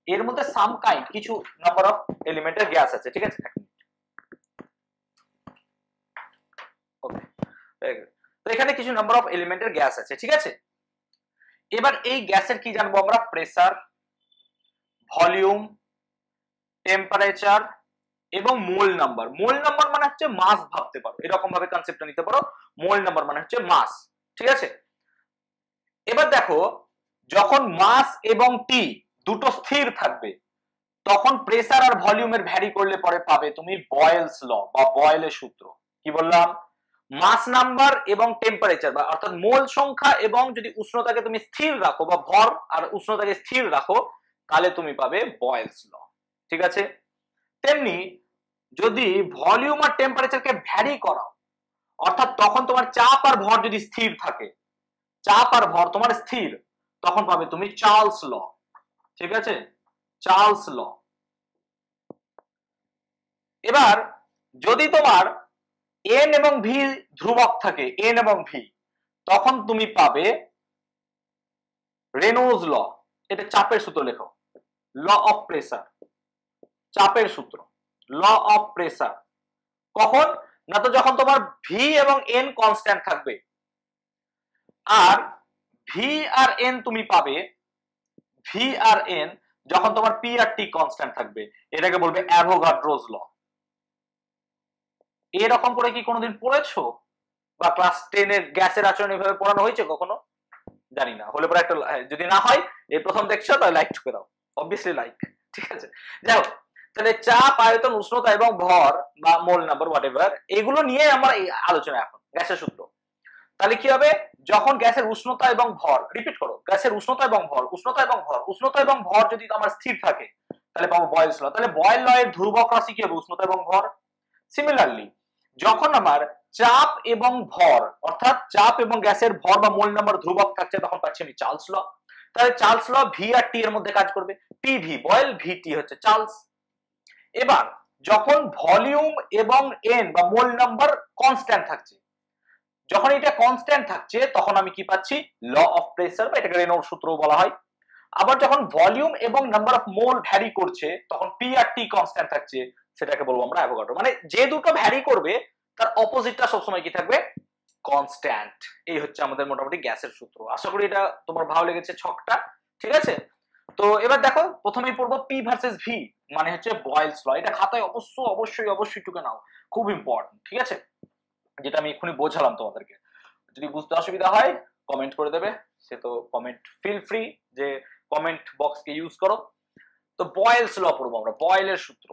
এর মধ্যে সাম কাইন্ড কিছু নাম্বার অফ এলিমেন্টের গ্যাস আছে, ঠিক আছে? তো এখানে কিছু নাম্বার অফ এলিমেন্টের গ্যাস আছে, ঠিক আছে? এবার এই গ্যাসের কি জানবো আমরা? প্রেসার, ভলিউম, টেম্পারেচার এবং মোল নাম্বার। মোল নাম্বার মানে হচ্ছে মাস, ভাবতে পারো এরকম ভাবে কনসেপ্টটা নিতে পারো, মোল নাম্বার মানে হচ্ছে মাস, ঠিক আছে? এবার দেখো যখন মাস এবং টি দুটো স্থির থাকবে, তখন প্রেসার আর ভলিউমের ভ্যারি করলে পরে পাবে তুমি বয়েলস ল বা বয়েলের সূত্র। কি বললাম? মাস নাম্বার এবং টেম্পারেচার বা অর্থাৎ মোল সংখ্যা এবং যদি উষ্ণতাকে তুমি স্থির রাখো বা ভর আর উষ্ণতাকে স্থির রাখো, তাহলে তুমি পাবে বয়েলস ল, ঠিক আছে? তেমনি যদি ভলিউম আর টেম্পারেচারকে ভ্যারি করাও, অর্থাৎ তখন তোমার চাপ আর ভর যদি স্থির থাকে, চাপ আর ভর তোমার স্থির, তখন পাবে তুমি চার্লস ল, ঠিক আছে? চার্লস ল। এবার যদি তোমার এন এবং ভি ধ্রুবক থাকে, এন এবং ভি, তখন তুমি পাবে রেনল্ডস ল। এটা চাপের সূত্র লেখো, ল অফ প্রেসার, চাপের সূত্র, ল অফ প্রেসার। কখন? না তো যখন তোমার ভি এবং এন কনস্ট্যান্ট থাকবে, আর ভি আর এন তুমি পাবে, ভি আর এন যখন তোমার পি আর টি কনস্ট্যান্ট থাকবে, এটাকে বলবে অ্যাভোগাড্রোস ল। এরকম করে কি কোনোদিন পড়েছো? বা ক্লাস 10 এর গ্যাসের আচরণ এভাবে পড়ানো হয়েছে কখনো? জানি না, হলে পরে একটা, যদি না হয় এই প্রথম দেখছো তাহলে লাইক ঠুকে দাও, অবভিয়াসলি লাইক, ঠিক আছে? যাই হোক, তাহলে চাপ, আয়তন, উষ্ণতা এবং ভর বা মোল নাম্বার হোয়াটএভার, এগুলো নিয়ে আমরা আলোচনা এখন গ্যাসের সূত্র। তাহলে কি হবে? যখন গ্যাসের উষ্ণতা এবং ভর, রিপিট করো, গ্যাসের উষ্ণতা এবং ভর, উষ্ণতা এবং ভর, উষ্ণতা এবং ভর যদি আমার স্থির থাকে, তাহলে পাবো বয়েলস ল। তাহলে বয়েল ল এর ধ্রুবক রাশি কি হবে? উষ্ণতা এবং ভর। সিমিলারলি যখন আমার চাপ এবং ভর, অর্থাৎ চাপ এবং গ্যাসের ভর বা মোল নাম্বার ধ্রুবক থাকছে, তখন পাচ্ছি আমি চার্লস ল। তাহলে চার্লস ল ভি আর টি এর মধ্যে কাজ করবে, P V Boyle, V T হচ্ছে চার্লস। এবার যখন ভলিউম এবং এন বা মোল নাম্বার কনস্ট্যান্ট থাকছে, যখন এটা কনস্ট্যান্ট থাকছে, তখন আমি কি পাচ্ছি? ল অফ প্রেসার, বা এটাকে রেনল্ডস সূত্র বলা হয়। আবার যখন ভলিউম এবং নাম্বার অফ মোল ভ্যারি করছে, তখন পি আর টি কনস্ট্যান্ট থাকছে, সেটাকে বলবো আমরা অ্যাভোগাড্রো। মানে যে দুটো ভ্যারি করবে তার অপোজিটটা সবসময় কি থাকবে? কনস্ট্যান্ট। এই হচ্ছে আমাদের মোটামুটি গ্যাসের সূত্র। আশা করি এটা তোমার ভালো লেগেছে ছকটা, ঠিক আছে। তো এবার দেখো প্রথমেই পড়বো পি ভার্সেস ভি, মানে হচ্ছে বয়েলস ল। এটা খাতায় অবশ্যই টুকে নাও, খুব ইম্পর্টেন্ট, ঠিক আছে, যেটা আমি এক্ষুনি বোঝালাম তোমাদেরকে। যদি বুঝতে অসুবিধা হয় কমেন্ট করে দেবে, সে তো কমেন্ট ফিল ফ্রি যে কমেন্ট বক্সকে ইউজ করো। তো বয়েলস ল পড়বো আমরা, বয়েলের সূত্র,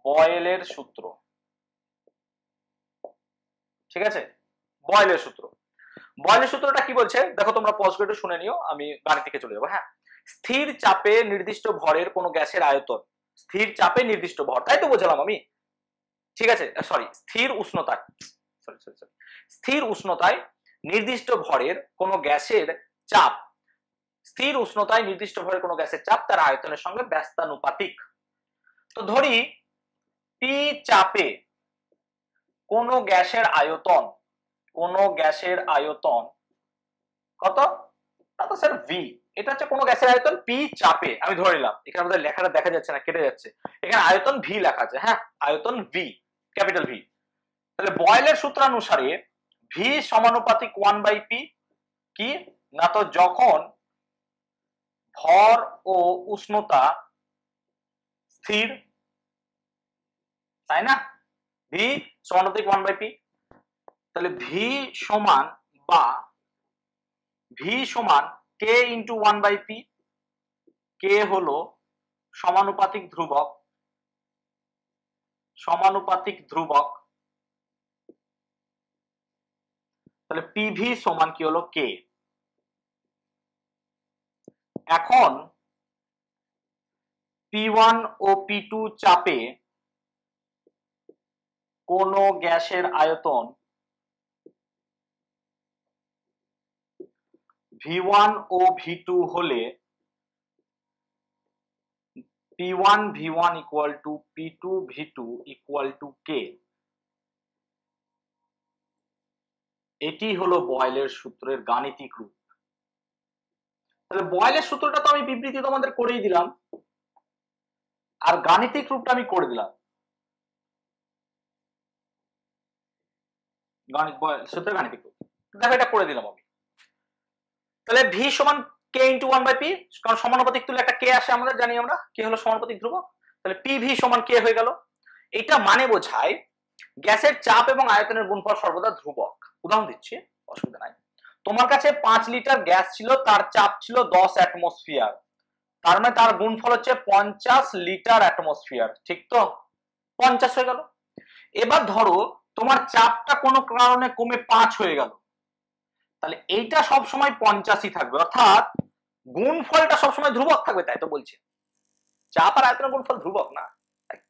বয়েলের সূত্র, ঠিক আছে, বয়েলের সূত্র। বয়েলের সূত্রটা কি বলছে দেখো, তোমরা পজ করে শুনে নিও, আমি গাণিতিকে চলে যাবো। হ্যাঁ, স্থির চাপে নির্দিষ্ট ভরের কোনো গ্যাসের আয়তন, স্থির চাপে নির্দিষ্ট ভর, তাই তো বোঝালাম আমি, ঠিক আছে, সরি স্থির উষ্ণতায়, স্থির উষ্ণতায় নির্দিষ্ট ভরের কোনো গ্যাসের চাপ, স্থির উষ্ণতায় নির্দিষ্ট ভরের কোনো গ্যাসের চাপ তার আয়তনের সঙ্গে ব্যস্তানুপাতিক। তো ধরি পি চাপে কোনো গ্যাসের আয়তন, কোনো গ্যাসের আয়তন কত, তো স্যার ভি, এটা হচ্ছে কোনো গ্যাসের আয়তন পি চাপে, আমি ধরে নিলাম, এখানে আমাদের লেখাটা দেখা যাচ্ছে না, কেটে যাচ্ছে, এখানে আয়তন ভি লেখা আছে, হ্যাঁ আয়তন ভি, ক্যাপিটাল ভি। তাহলে বয়েলের সূত্রানুসারে ভি সমানুপাতিক 1/p, কি না, তো যখন ভর ও উষ্ণতা স্থির, তাই না, ভি সমানুপাতিক 1/p, তাহলে ভি সমান বা ভি সমান কে ইন্টু 1/p, কে হলো সমানুপাতিক ধ্রুবক, সমানুপাতিক ধ্রুবক, তাহলে পিভি সমান কি হলো কে। এখন P1 ও P2 চাপে কোন গ্যাসের আয়তন V1 ও V2 হলে P1 V1 equal to P2 V2 equal to K, এটি হলো বয়েলের সূত্রের গাণিতিক রূপ। তাহলে বয়েলের সূত্রটা তো আমি বিবৃতি তোমাদের করেই দিলাম, আর গাণিতিক রূপটা আমি করে দিলাম, সূত্রের গাণিতিক রূপ দেখো এটা করে দিলাম আমি। তাহলে ভি সমান কে ইন্টু 1/p, কারণ সমানুপাতিক তুলে একটা কে আসে, আমাদের জানি আমরা কে হলো সমানুপাতিক ধ্রুবক, তাহলে পিভি সমান কে হয়ে গেল। এটা মানে বোঝায় গ্যাসের চাপ এবং আয়তনের গুণফল সর্বদা ধ্রুবক। উদাহরণ দিচ্ছি, অসুবিধা নাই। তোমার কাছে 5 লিটার গ্যাস ছিল, তার চাপ ছিল 10 অ্যাটমসফিয়ার, তার মানে তার গুণফল হচ্ছে 50 লিটার অ্যাটমসফিয়ার, ঠিক তো, 50 হয়ে গেল। এবার ধরো তোমার চাপটা কোনো কারণে কমে 5 হয়ে গেল, তাহলে এইটা সব সময় 50ই থাকবে, অর্থাৎ গুণফলটা সব সময় ধ্রুবক থাকবে, তাই তো বলছে চাপ আর আয়তনের গুণফল ধ্রুবক না,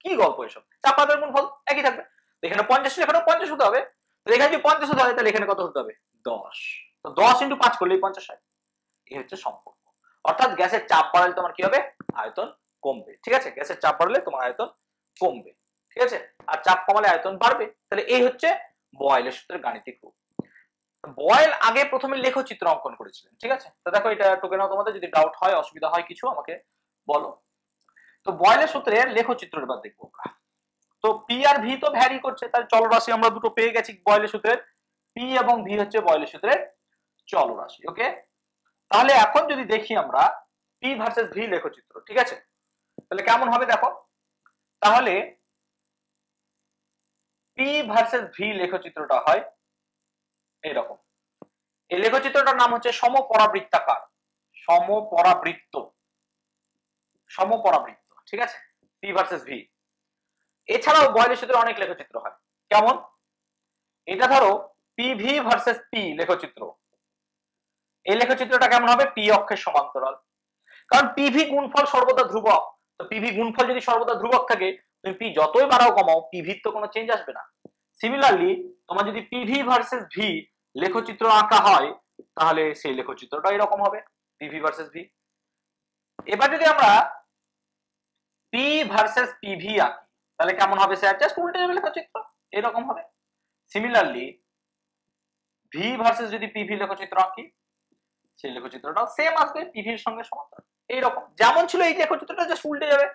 কি গল্প এসব, চাপ আয়তনের গুণফল একই থাকবে, এখানে 50 এখানে 50 হতে হবে, এখানে যদি 50 হতে হয় তাহলে এখানে কত হতে হবে 10, তো 10 ইন্টু 5 করলেই 50 হয়। এই হচ্ছে সম্পর্ক, অর্থাৎ গ্যাসের চাপ বাড়ালে তোমার কি হবে, আয়তন কমবে, ঠিক আছে, গ্যাসের চাপ বাড়লে তোমার আয়তন কমবে, ঠিক আছে, আর চাপ কমালে আয়তন বাড়বে। তাহলে এই হচ্ছে বয়েলের সূত্রের গাণিতিক রূপ। বয়েল আগে প্রথমে লেখচিত্র অঙ্কন করেছিলেন, ঠিক আছে, তো দেখো এটা টুকে নাও, তোমাদের যদি ডাউট হয় অসুবিধা হয় কিছু আমাকে বলো। তো বয়েলের সূত্রের লেখচিত্র এবার দেখবো আমরা। তো পি আর ভি তো ভ্যারি করছে, তাহলে চলরাশি আমরা দুটো পেয়ে গেছি বয়েলের সূত্রের, পি এবং ভি হচ্ছে বয়েলের সূত্রের চলরাশি, ওকে। তাহলে এখন যদি দেখি আমরা পি ভার্সেস ভি লেখচিত্র, ঠিক আছে, তাহলে কেমন হবে দেখো, তাহলে পি ভার্সেস ভি লেখচিত্রটা হয় এরকম। এই লেখচিত্রটার নাম হচ্ছে সমপরাবৃত্তাকার, সমপরাবৃত্ত, সমপরাবৃত্ত, ঠিক আছে, পি ভার্সেস ভি। এছাড়াও বয়েলের সূত্রে অনেক লেখচিত্র হয়, কেমন, এটা ধরো পিভি ভার্সেস পি লেখচিত্র, এই লেখচিত্রটা কেমন হবে, পি অক্ষের সমান্তরাল, কারণ পিভি গুণফল সর্বদা ধ্রুবক, তো পিভি গুণফল যদি সর্বদা ধ্রুবক থাকে তুমি পি যতই বাড়াও কমাও পিভির তো কোনো চেঞ্জ আসবে না। সিমিলারলি তোমার যদি পিভি ভার্সেস ভি লেখচিত্র আঁকা হয় তাহলে সেই লেখচিত্রটা এরকম হবে, পিভি ভার্সেস ভি। এবার যদি আমরা পি ভার্সেস পিভি আঁকি তাহলে কেমন হবে, স্যার জাস্ট উল্টে যাবে লেখচিত্র, এরকম হবে। সিমিলারলি ভি ভার্সেস যদি পিভি লেখচিত্র আঁকি সেই লেখচিত্রটাও সেম আসবে, পিভির সঙ্গে সমান্তরাল, এইরকম যেমন ছিল এই লেখচিত্রটা জাস্ট উল্টে যাবে।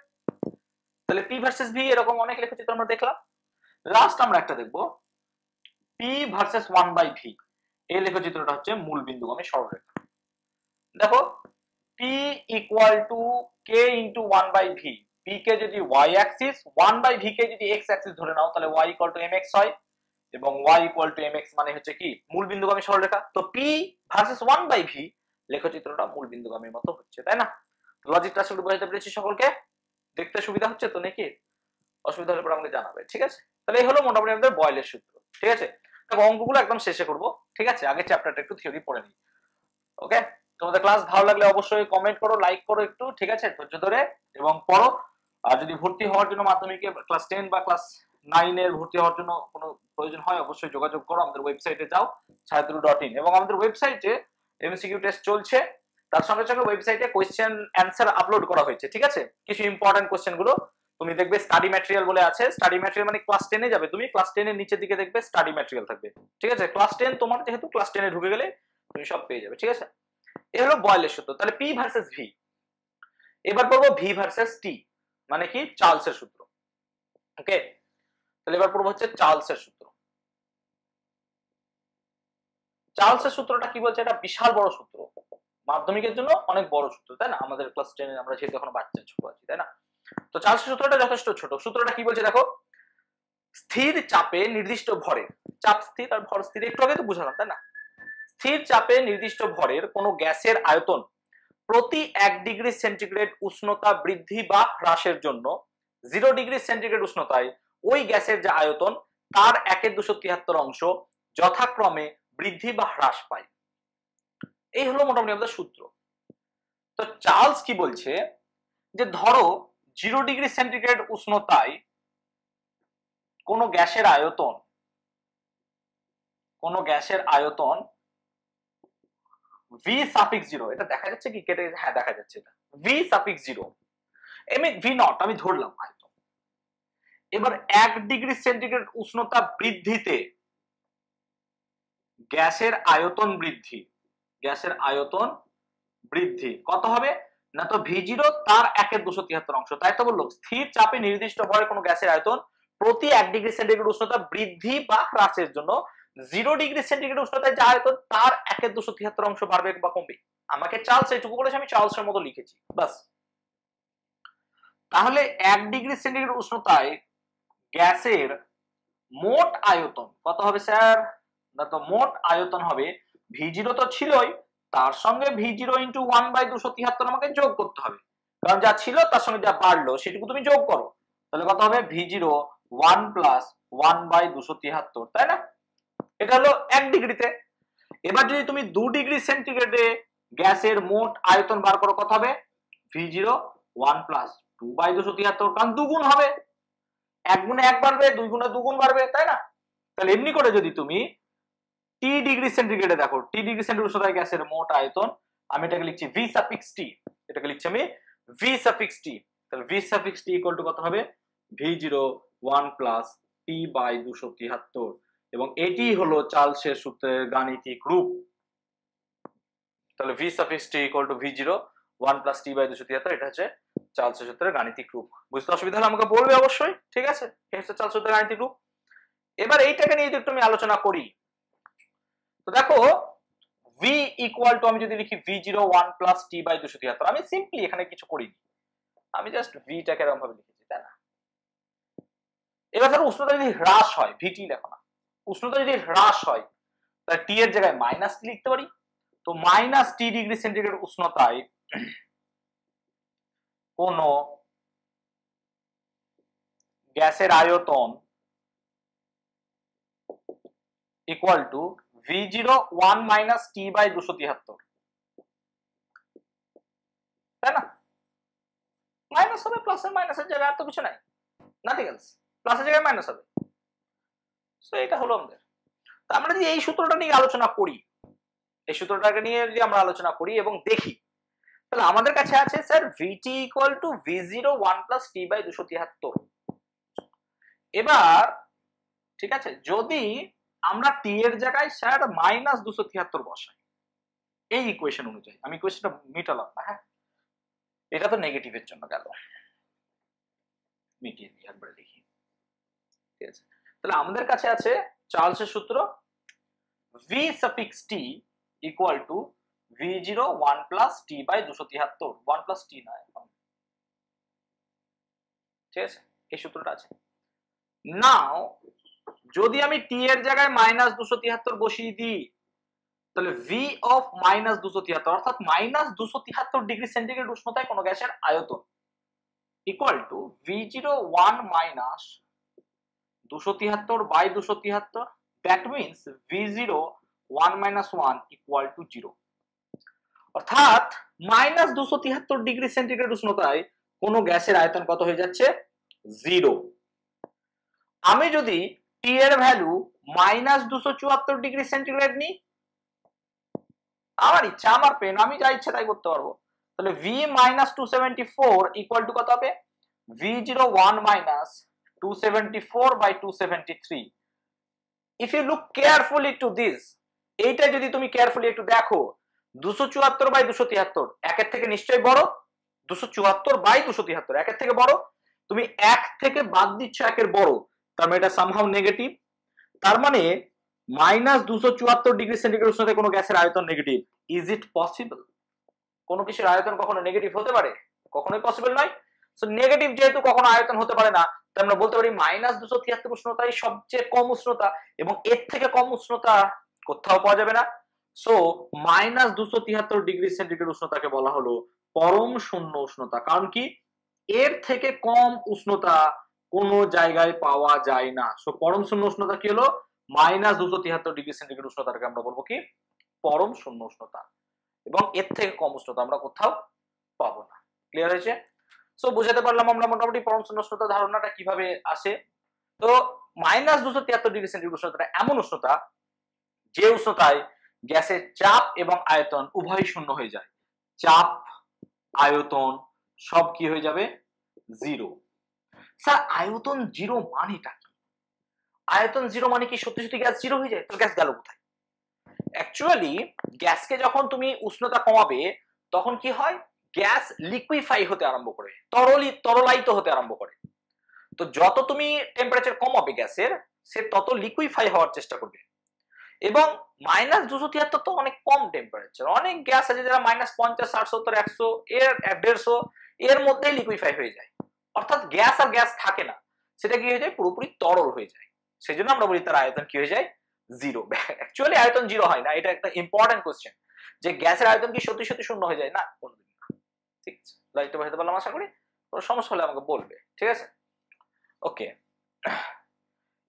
তাহলে পি ভার্সেস ভি এরকম অনেক লেখচিত্র আমরা দেখলাম। লাস্ট আমরা একটা দেখবো পি ভার্সেস 1/v, এই লেখচিত্রটা হচ্ছে মূল বিন্দুগামী সরলরেখা। দেখো P equal to K into 1/v, P K যদি y অ্যাক্সিস, 1/v কে যদি x অ্যাক্সিস ধরে নাও, তাহলে y ইকুয়াল টু mx হয়, এবং y ইকুয়াল টু mx মানে হচ্ছে কি মূল বিন্দুগামী সরলরেখা। তো p ভার্সেস 1/v লেখচিত্রটা মূল বিন্দুগামীর মতো হচ্ছে, তাই না? লজিকটা আসলে বুঝাতে পেরেছি সকলকে? দেখতে সুবিধা হচ্ছে তো নাকি? অসুবিধা হলে পরে আমাকে জানাবে, ঠিক আছে? তাহলে এই হলো মোটামুটি আমাদের বয়েলের সূত্র, ঠিক আছে? তবে অঙ্কগুলো একদম শেষে করব, ঠিক আছে? আগে চ্যাপ্টারটা একটু থিওরি পড়ে নিই। ওকে, তোমাদের ক্লাস ভালো লাগলে অবশ্যই কমেন্ট করো, লাইক করো একটু, ঠিক আছে? ধৈর্য ধরে এবং পড়ো। আর যদি ভর্তি হওয়ার জন্য মাধ্যমিকে ক্লাস 10 বা ক্লাস 9 এর ভর্তি হওয়ার জন্য কোনো প্রয়োজন হয়, অবশ্যই যোগাযোগ করো। আমাদের ওয়েবসাইটে যাও ছায়াতরু.in, এবং আমাদের ওয়েবসাইটে এমসিকিউ টেস্ট চলছে, তার সঙ্গে সঙ্গে ওয়েবসাইটে কোশ্চেন অ্যানসার আপলোড করা হয়েছে, ঠিক আছে? কিছু ইম্পর্টেন্ট কোশ্চেন গুলো তুমি দেখবে স্টাডি ম্যাটেরিয়াল বলে আছে। স্টাডি ম্যাটেরিয়াল মানে ক্লাস 10 এ যাবে তুমি, ক্লাস 10 এর নিচের দিকে দেখবে স্টাডি ম্যাটেরিয়াল থাকবে, ঠিক আছে? ক্লাস 10 তোমার যেহেতু ক্লাস 10 এ ঢুকে গেলে তুমি সব পেয়ে যাবে, ঠিক আছে? এই হলো বয়েলের সূত্র। তাহলে পি ভার্সেস ভি। এবার পড়বো ভি ভার্সেস টি, মানে কি চার্লসের সূত্র। ওকে, তাহলে এবার পড়বো হচ্ছে চার্লসের সূত্র। চার্লসের সূত্রটা কি বলছে? এটা বিশাল বড় সূত্র, মাধ্যমিকের জন্য অনেক বড় সূত্র, তাই না? আমাদের ক্লাস 10 এ আমরা যেহেতু এখনো বাচ্চা ছোট আছি, তাই না? তো চার্লসের সূত্রটা যথেষ্ট ছোট। সূত্রটা কি বলছে দেখো, স্থির চাপে নির্দিষ্ট ভরের, চাপ স্থির আর ভর স্থির একটু আগে তো বুঝালাম, তাই না? স্থির চাপে নির্দিষ্ট ভরের কোন গ্যাসের আয়তন প্রতি 1 ডিগ্রি সেন্টিগ্রেড উষ্ণতা বৃদ্ধি বা হ্রাসের জন্য 0 ডিগ্রি সেন্টিগ্রেড উষ্ণতায় ওই গ্যাসের যে আয়তন তার 1/273 অংশ যথাক্রমে বৃদ্ধি বা হ্রাস পায়। এই হলো মোটামুটি আমাদের সূত্র। তো চার্লস কি বলছে যে ধরো 0 ডিগ্রি সেন্টিগ্রেড উষ্ণতায় কোন গ্যাসের আয়তন ভি সাফিক্স 0, এটা দেখা যাচ্ছে কি কেটে? হ্যাঁ দেখা যাচ্ছে, এটা V suffix 0, M V naught আমি ধরলাম আয়তন। এবার 1 ডিগ্রি সেন্টিগ্রেড উষ্ণতা বৃদ্ধিতে গ্যাসের আয়তন বৃদ্ধি কত হবে না? তো ভি0 তার 1/273 অংশ, তাই তো বললো স্থির চাপে নির্দিষ্ট ভরে কোনো গ্যাসের আয়তন প্রতি 1 ডিগ্রি সেন্টিগ্রেড উষ্ণতা বৃদ্ধি বা হ্রাসের জন্য 0 ডিগ্রি সেন্টিগ্রেড উষ্ণতায় যা আয়তন তার 1/273 অংশ বাড়বে বা কমবে। আমাকে চার্লস এইটুকু বলেছে, আমি চার্লসের মতো লিখেছি বাস। তাহলে 1 ডিগ্রি সেন্টিগ্রেড উষ্ণতায় গ্যাসের মোট আয়তন কত হবে স্যার? না তো মোট আয়তন হবে ভি0 তো ছিলই, তার সঙ্গে ভি0 ইন্টু 1/273 আমাকে যোগ করতে হবে, কারণ যা ছিল তার সঙ্গে যা বাড়লো সেটুকু তুমি যোগ করো, তাহলে কত হবে? ভি0 1 প্লাস 1/273, তাই না? এটা হলো 1 ডিগ্রিতে। এবার যদি তুমি 2 ডিগ্রি সেন্টিগ্রেডে গ্যাসের মোট আয়তন বার করো, কত হবে? ভি0 1 প্লাস 2/273, কারণ দুগুণ হবে, 1 গুণে 1 বাড়বে, 2 গুণে 2 গুণ বাড়বে, তাই না? তাহলে এমনি করে যদি তুমি টি ডিগ্রি সেন্টিগ্রেডে দেখো, টি ডিগ্রি সেন্টিগ্রেড উষ্ণতায় গ্যাসের মোট আয়তন, আমি এটাকে লিখছি ভি সাফিক্স টি, এটাকে লিখছি আমি ভি সাফিক্স টি। তাহলে V suffix T equal to কত হবে? ভি0 1 প্লাস টি/273, এবং এটি হলো চার্লসের সূত্রের গাণিতিক রূপ। তাহলে V suffix T equal to ভি0 1 প্লাস টি/273, এটা হচ্ছে চার্লসের সূত্রের গাণিতিক রূপ। বুঝতে অসুবিধা হলে আমাকে বলবে অবশ্যই, ঠিক আছে? এই হচ্ছে চার্লসের সূত্রের গাণিতিক রূপ। এবার এইটাকে নিয়ে একটু আমি আলোচনা করি। তো দেখো ভি ইকুয়াল টু আমি যদি লিখি ভি0 1 প্লাস টি/273, আমি সিম্পলি এখানে কিছু করিনি, আমি জাস্ট ভিটাকে এরকম ভাবে লিখেছি, তাই না? এবার ধরো উষ্ণতা যদি হ্রাস হয়, ভিটি লেখো না, উষ্ণতা যদি হ্রাস হয় তাহলে টি এর জায়গায় মাইনাস টি লিখতে পারি। তো মাইনাস টি ডিগ্রি সেন্টিগ্রেড উষ্ণতায় কোন গ্যাসের আয়তন ইকুয়াল টু ভি0 1 মাইনাস টি/273, তাই না? মাইনাস হবে, প্লাসের মাইনাসের জায়গায় আর তো কিছু নাই, নাথিং এলস, প্লাসের জায়গায় মাইনাস হবে। সো এটা হলো আমাদের। তো আমরা যদি এই সূত্রটা নিয়ে আলোচনা করি, এই সূত্রটাকে নিয়ে যদি আমরা আলোচনা করি এবং দেখি, তাহলে আমাদের কাছে আছে স্যার ভিটি ইকুয়াল টু ভি0 1 প্লাস টি/273। এবার ঠিক আছে, যদি আমরা টি এর জায়গায় স্যার মাইনাস 273 বসাই এই ইকুয়েশন অনুযায়ী, আমি ইকুয়েশনটা মিটালাম না, হ্যাঁ এটা তো নেগেটিভের জন্য গেল, মিটিয়ে দিই একবারে লিখি, ঠিক আছে? তাহলে আমাদের কাছে আছে চার্লসের সূত্র V suffix t equal to V0 1 plus t by 273 1 plus t না এখন, ঠিক আছে, এই সূত্রটা আছে। নাও যদি আমি t এর জায়গায় -273 বসিয়ে দিই তাহলে V of -273 অর্থাৎ -273 ডিগ্রি সেন্টিগ্রেড উষ্ণতায় কোনো গ্যাসের আয়তন equal to V0 1 minus 273 by 273, that means V0 1 minus 1 equal to 0, অর্থাৎ -273 ডিগ্রি সেন্টিগ্রেড উষ্ণতায় কোনো গ্যাসের আয়তন কত হয়ে যাচ্ছে 0। আমি যদি t এর ভ্যালু -274 ডিগ্রি সেন্টিগ্রেড নিই, আমার ইচ্ছা, আমার পেন, আমি যা ইচ্ছা তাই করতে পারবো, তাহলে V -274 ইকুয়াল টু কত হবে V0 1 minus 274 by 273। if you look carefully to this, এইটা যদি তুমি কেয়ারফুলি একটু দেখো 274 বাই 273 একের থেকে নিশ্চয়ই বড়, 274 বাই 273 একের থেকে বড়, তুমি এক থেকে বাদ দিচ্ছ একের বড়, তার মানে এটা সামহাউ নেগেটিভ, তার মানে -274 ডিগ্রি সেন্টিগ্রেড উষ্ণতায় কোনো গ্যাসের আয়তন নেগেটিভ। Is it possible? কোনো কিছুর আয়তন কখনো নেগেটিভ হতে পারে? কখনোই পসিবল নয়। সো নেগেটিভ যেহেতু কখনো আয়তন হতে পারে না, তাই আমরা বলতে পারি -273 উষ্ণতাই সবচেয়ে কম উষ্ণতা এবং এর থেকে কম উষ্ণতা কোথাও পাওয়া যাবে না। সো -273 ডিগ্রি সেন্টিগ্রেড উষ্ণতাকে বলা হলো পরম শূন্য উষ্ণতা। কারণ কি, এর থেকে কম উষ্ণতা কোনো জায়গায় পাওয়া যায় না। সো পরম শূন্য উষ্ণতা কি হলো -273 ডিগ্রি সেন্টিগ্রেড উষ্ণতাটাকে আমরা বলবো কি পরম শূন্য উষ্ণতা, এবং এর থেকে কম উষ্ণতা আমরা কোথাও পাবো না। ক্লিয়ার হয়েছে? সো বুঝাতে পারলাম আমরা মোটামুটি পরম শূন্য উষ্ণতা ধারণাটা কিভাবে আসে। তো -273 ডিগ্রি সেন্টিগ্রেড উষ্ণতাটা এমন উষ্ণতা যে উষ্ণতায় গ্যাসের চাপ এবং আয়তন উভয়ই শূন্য হয়ে যায়। চাপ, আয়তন সব কি হয়ে যাবে 0। স্যার আয়তন 0 মানেটা কি? আয়তন 0 মানে কি সত্যি সত্যি গ্যাস 0 হয়ে যায়? তো গ্যাস গেল কোথায়? অ্যাকচুয়ালি গ্যাসকে যখন তুমি উষ্ণতা কমাবে তখন কি হয়, গ্যাস লিকুইফাই হতে আরম্ভ করে, তরলায়িত হতে আরম্ভ করে। তো যত তুমি টেম্পারেচার কমাবে গ্যাসের, সে তত লিকুইফাই হওয়ার চেষ্টা করবে। এবং -273 তো অনেক কম টেম্পারেচার, অনেক গ্যাস আছে যারা -50 60 70 100 এর 150 এর মধ্যেই লিকুইফাই হয়ে যায়, অর্থাৎ গ্যাস আর গ্যাস থাকে না, সেটা কি হয়ে যায় পুরোপুরি তরল হয়ে যায়। সেজন্য আমরা বলি তার আয়তন কি হয়ে যায় 0। অ্যাকচুয়ালি আয়তন 0 হয় না, এটা একটা ইম্পর্টেন্ট কোশ্চেন যে গ্যাসের আয়তন কি সত্যি সত্যি শূন্য হয়ে যায়? না, কোনদিন না। ঠিক আছে, লাইটটা বোঝাতে পারলাম আশা করি। কোনো সমস্যা হলে আমাকে বলবে, ঠিক আছে? ওকে,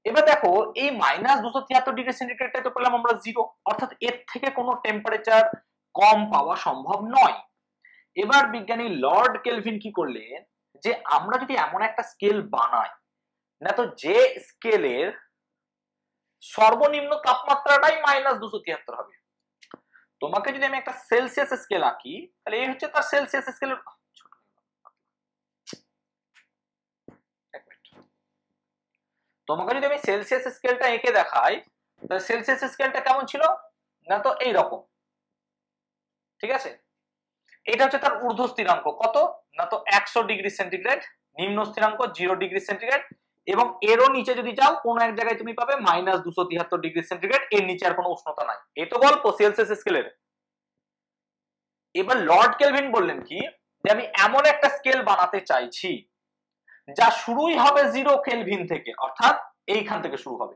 এবার দেখো এই -273 ডিগ্রি সেন্টিগ্রেডটা তো পেলাম আমরা 0, অর্থাৎ এর থেকে কোনো টেম্পারেচার কম পাওয়া সম্ভব নয়। এবার বিজ্ঞানী লর্ড কেলভিন কি করলেন, যে আমরা যদি এমন একটা স্কেল বানাই না, তো যে স্কেলের সর্বনিম্ন তাপমাত্রাটাই -273 হবে। তোমাকে যদি আমি একটা সেলসিয়াস স্কেল আঁকি, তাহলে এই হচ্ছে তার সেলসিয়াস স্কেলের, তোমাকে যদি আমি সেলসিয়াস স্কেলটা এঁকে দেখাই, তাহলে সেলসিয়াস স্কেলটা কেমন ছিল না, তো এই রকম, ঠিক আছে? এটা হচ্ছে তার ঊর্ধ্ব স্থিরাঙ্ক কত না, তো 100 ডিগ্রি সেন্টিগ্রেড, নিম্ন স্থিরাঙ্ক 0 ডিগ্রি সেন্টিগ্রেড, এবং এরও নিচে যদি যাও কোন এক জায়গায় তুমি পাবে -273 ডিগ্রি সেন্টিগ্রেড, এর নিচে আর কোনো উষ্ণতা নাই। এই তো গল্প সেলসিয়াস স্কেলের। এবার লর্ড কেলভিন বললেন কি, যে আমি এমন একটা স্কেল বানাতে চাইছি যা শুরুই হবে 0 কেলভিন থেকে, অর্থাৎ এইখান থেকে শুরু হবে,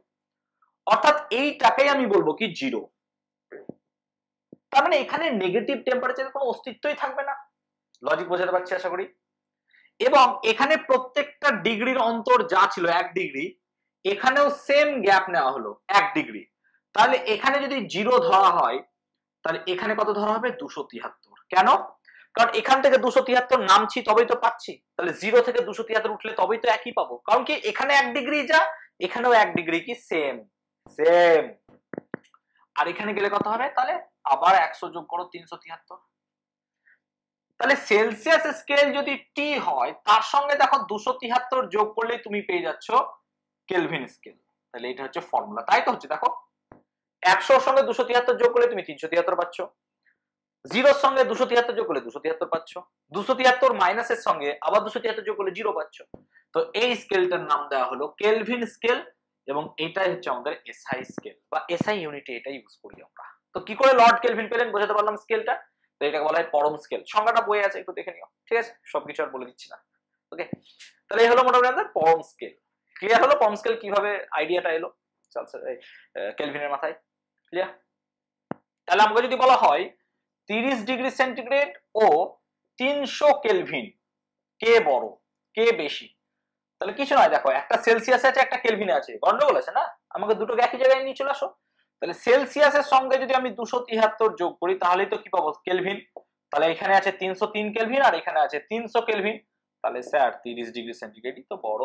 অর্থাৎ এইটাকেই আমি বলবো কি 0। তার মানে এখানে নেগেটিভ টেম্পারেচারের কোনো অস্তিত্বই থাকবে না। লজিক বোঝাতে পারছি আশা করি। এবং এখানে প্রত্যেকটা ডিগ্রির অন্তর যা ছিল 1 ডিগ্রি, এখানেও সেম গ্যাপ নেওয়া হলো 1 ডিগ্রি। তাহলে এখানে যদি 0 ধরা হয়, তাহলে এখানে কত ধরা হবে 273। কেন? কারণ এখান থেকে 273 নামছি তবেই তো পাচ্ছি, তাহলে 0 থেকে 273 উঠলে তবেই তো একই পাবো। কারণ কি এখানে 1 ডিগ্রি যা, এখানেও 1 ডিগ্রি কি সেম। আর এখানে গেলে কত হবে, তাহলে আবার 100 যোগ করো 373। তাহলে সেলসিয়াস স্কেল যদি T হয়, তার সঙ্গে দেখো 273 যোগ করলেই তুমি পেয়ে যাচ্ছ কেলভিন স্কেল। তাহলে এটা হচ্ছে ফর্মুলা, তাই তো হচ্ছে। দেখো 100 এর সঙ্গে 273 যোগ করলে তুমি 373 পাচ্ছ, 0 এর সঙ্গে 273 যোগ করলে 273 পাচ্ছ, 273 মাইনাসের সঙ্গে আবার 273 যোগ করলে 0 পাচ্ছ। তো এই স্কেলটার নাম দেওয়া হলো কেলভিন স্কেল, এবং এটাই হচ্ছে আমাদের এসআই স্কেল বা এসআই ইউনিটে এটা ইউজ করি আমরা। তো কি করে লর্ড কেলভিন পেলেন বোঝাতে পারলাম স্কেলটা। তো এটাকে বলা হয় পরম স্কেল, সংজ্ঞাটা বইয়ে আছে, একটু দেখে নিও, ঠিক আছে? সবকিছু আর বলে দিচ্ছি না। ওকে, তাহলে এই হলো মোটামুটি আমাদের পরম স্কেল। ক্লিয়ার হলো পরম স্কেল কিভাবে আইডিয়াটা এলো কেলভিনের মাথায়? ক্লিয়ার? তাহলে আমাকে যদি বলা হয় 30 ডিগ্রি সেন্টিগ্রেড ও 300 কেলভিন কে বড় কে বেশি, তাহলে কিছু নয়, দেখো একটা সেলসিয়াস আছে একটা কেলভিন আছে, গন্ডগোল আছে না? আমাকে দুটোকে একই জায়গায় নিয়ে চলে আসো। তাহলে সেলসিয়াসের সঙ্গে যদি আমি 273 যোগ করি তাহলেই তো কি পাবো? কেলভিন। তাহলে এখানে আছে 303 কেলভিন আর এখানে আছে 300 কেলভিন, তাহলে স্যার 30 ডিগ্রি সেন্টিগ্রেডই তো বড়।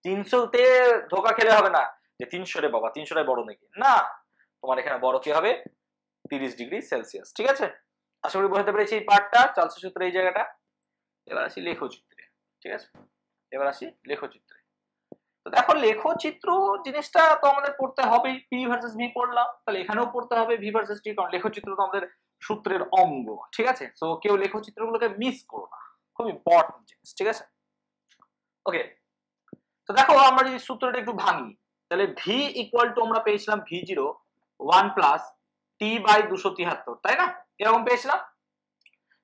300 তে ধোকা খেলে হবে না যে 300 রে বাবা 300টাই বড় নাকি, না, তোমার এখানে বড় কি হবে? 30 ডিগ্রি সেলসিয়াস। ঠিক আছে, আশা করি বুঝতে পেরেছি এই পার্টটা, চার্লসের সূত্রে এই জায়গাটা। এবার আসি লেখচিত্রে। ঠিক আছে, এবার আসি লেখচিত্রে। তো দেখো লেখচিত্র জিনিসটা তো আমাদের পড়তে হবে, পি ভার্সেস ভি পড়লাম, তাহলে এখানেও পড়তে হবে ভি ভার্সেস টি, কারণ লেখচিত্র তো আমাদের সূত্রের অঙ্গ। ঠিক আছে, তো কেউ লেখচিত্রগুলোকে মিস করো না, খুব ইম্পর্টেন্ট জিনিস। ঠিক আছে, ওকে। তো দেখো আমরা যদি সূত্রটা একটু ভাঙি, তাহলে ভি ইকুয়াল টু আমরা পেয়েছিলাম V zero 1 plus T by 273, তাই না? এরকম পেয়েছিলাম।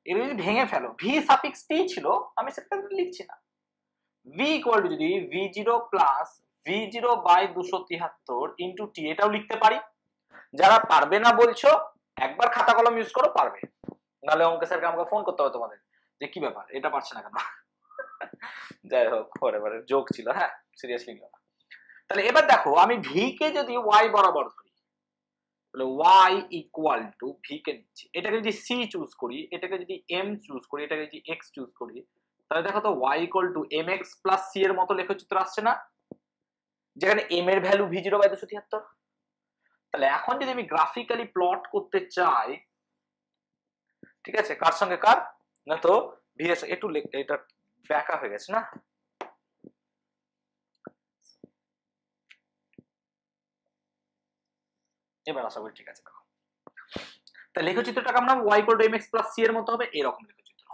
এবার যদি ভেঙে ফেলো, ভি সাফিক্স টি ছিল, আমি সেটা লিখছি না। ভি ইকুয়াল টু যদি V zero plus V zero by 273 into T, এটাও লিখতে পারি। যারা পারবে না বলছো একবার খাতা কলম ইউজ করো, পারবে, নাহলে অঙ্ক স্যারকে আমাকে ফোন করতে হবে তোমাদের যে কি ব্যাপার এটা পারছে না কেন। যাই হোক, এবারে জোক ছিল, হ্যাঁ, সিরিয়াসলি নিও না। তাহলে এবার দেখো আমি ভি কে যদি ওয়াই বরাবর ধরি, তাহলে ওয়াই ইকুয়াল টু ভি কে নিচ্ছি, এটাকে যদি সি চুজ করি, এটাকে যদি এম চুজ করি, এটাকে যদি এক্স চুজ করি, তাহলে দেখো তো Y equal to M X plus C এর মতো লেখচিত্র আসছে না, যেখানে এম এর ভ্যালু ভি জিরো বাই 273। তাহলে এখন যদি আমি গ্রাফিক্যালি প্লট করতে চাই, ঠিক আছে, কার সঙ্গে কার, না তো ভি এর একটু এটা ব্যাকা হয়ে গেছে না, এবার আশা করি ঠিক আছে। দেখো তাহলে লেখচিত্রটাকে আমরা y equal to mx plus c এর মতো হবে, এরকম লেখচিত্র।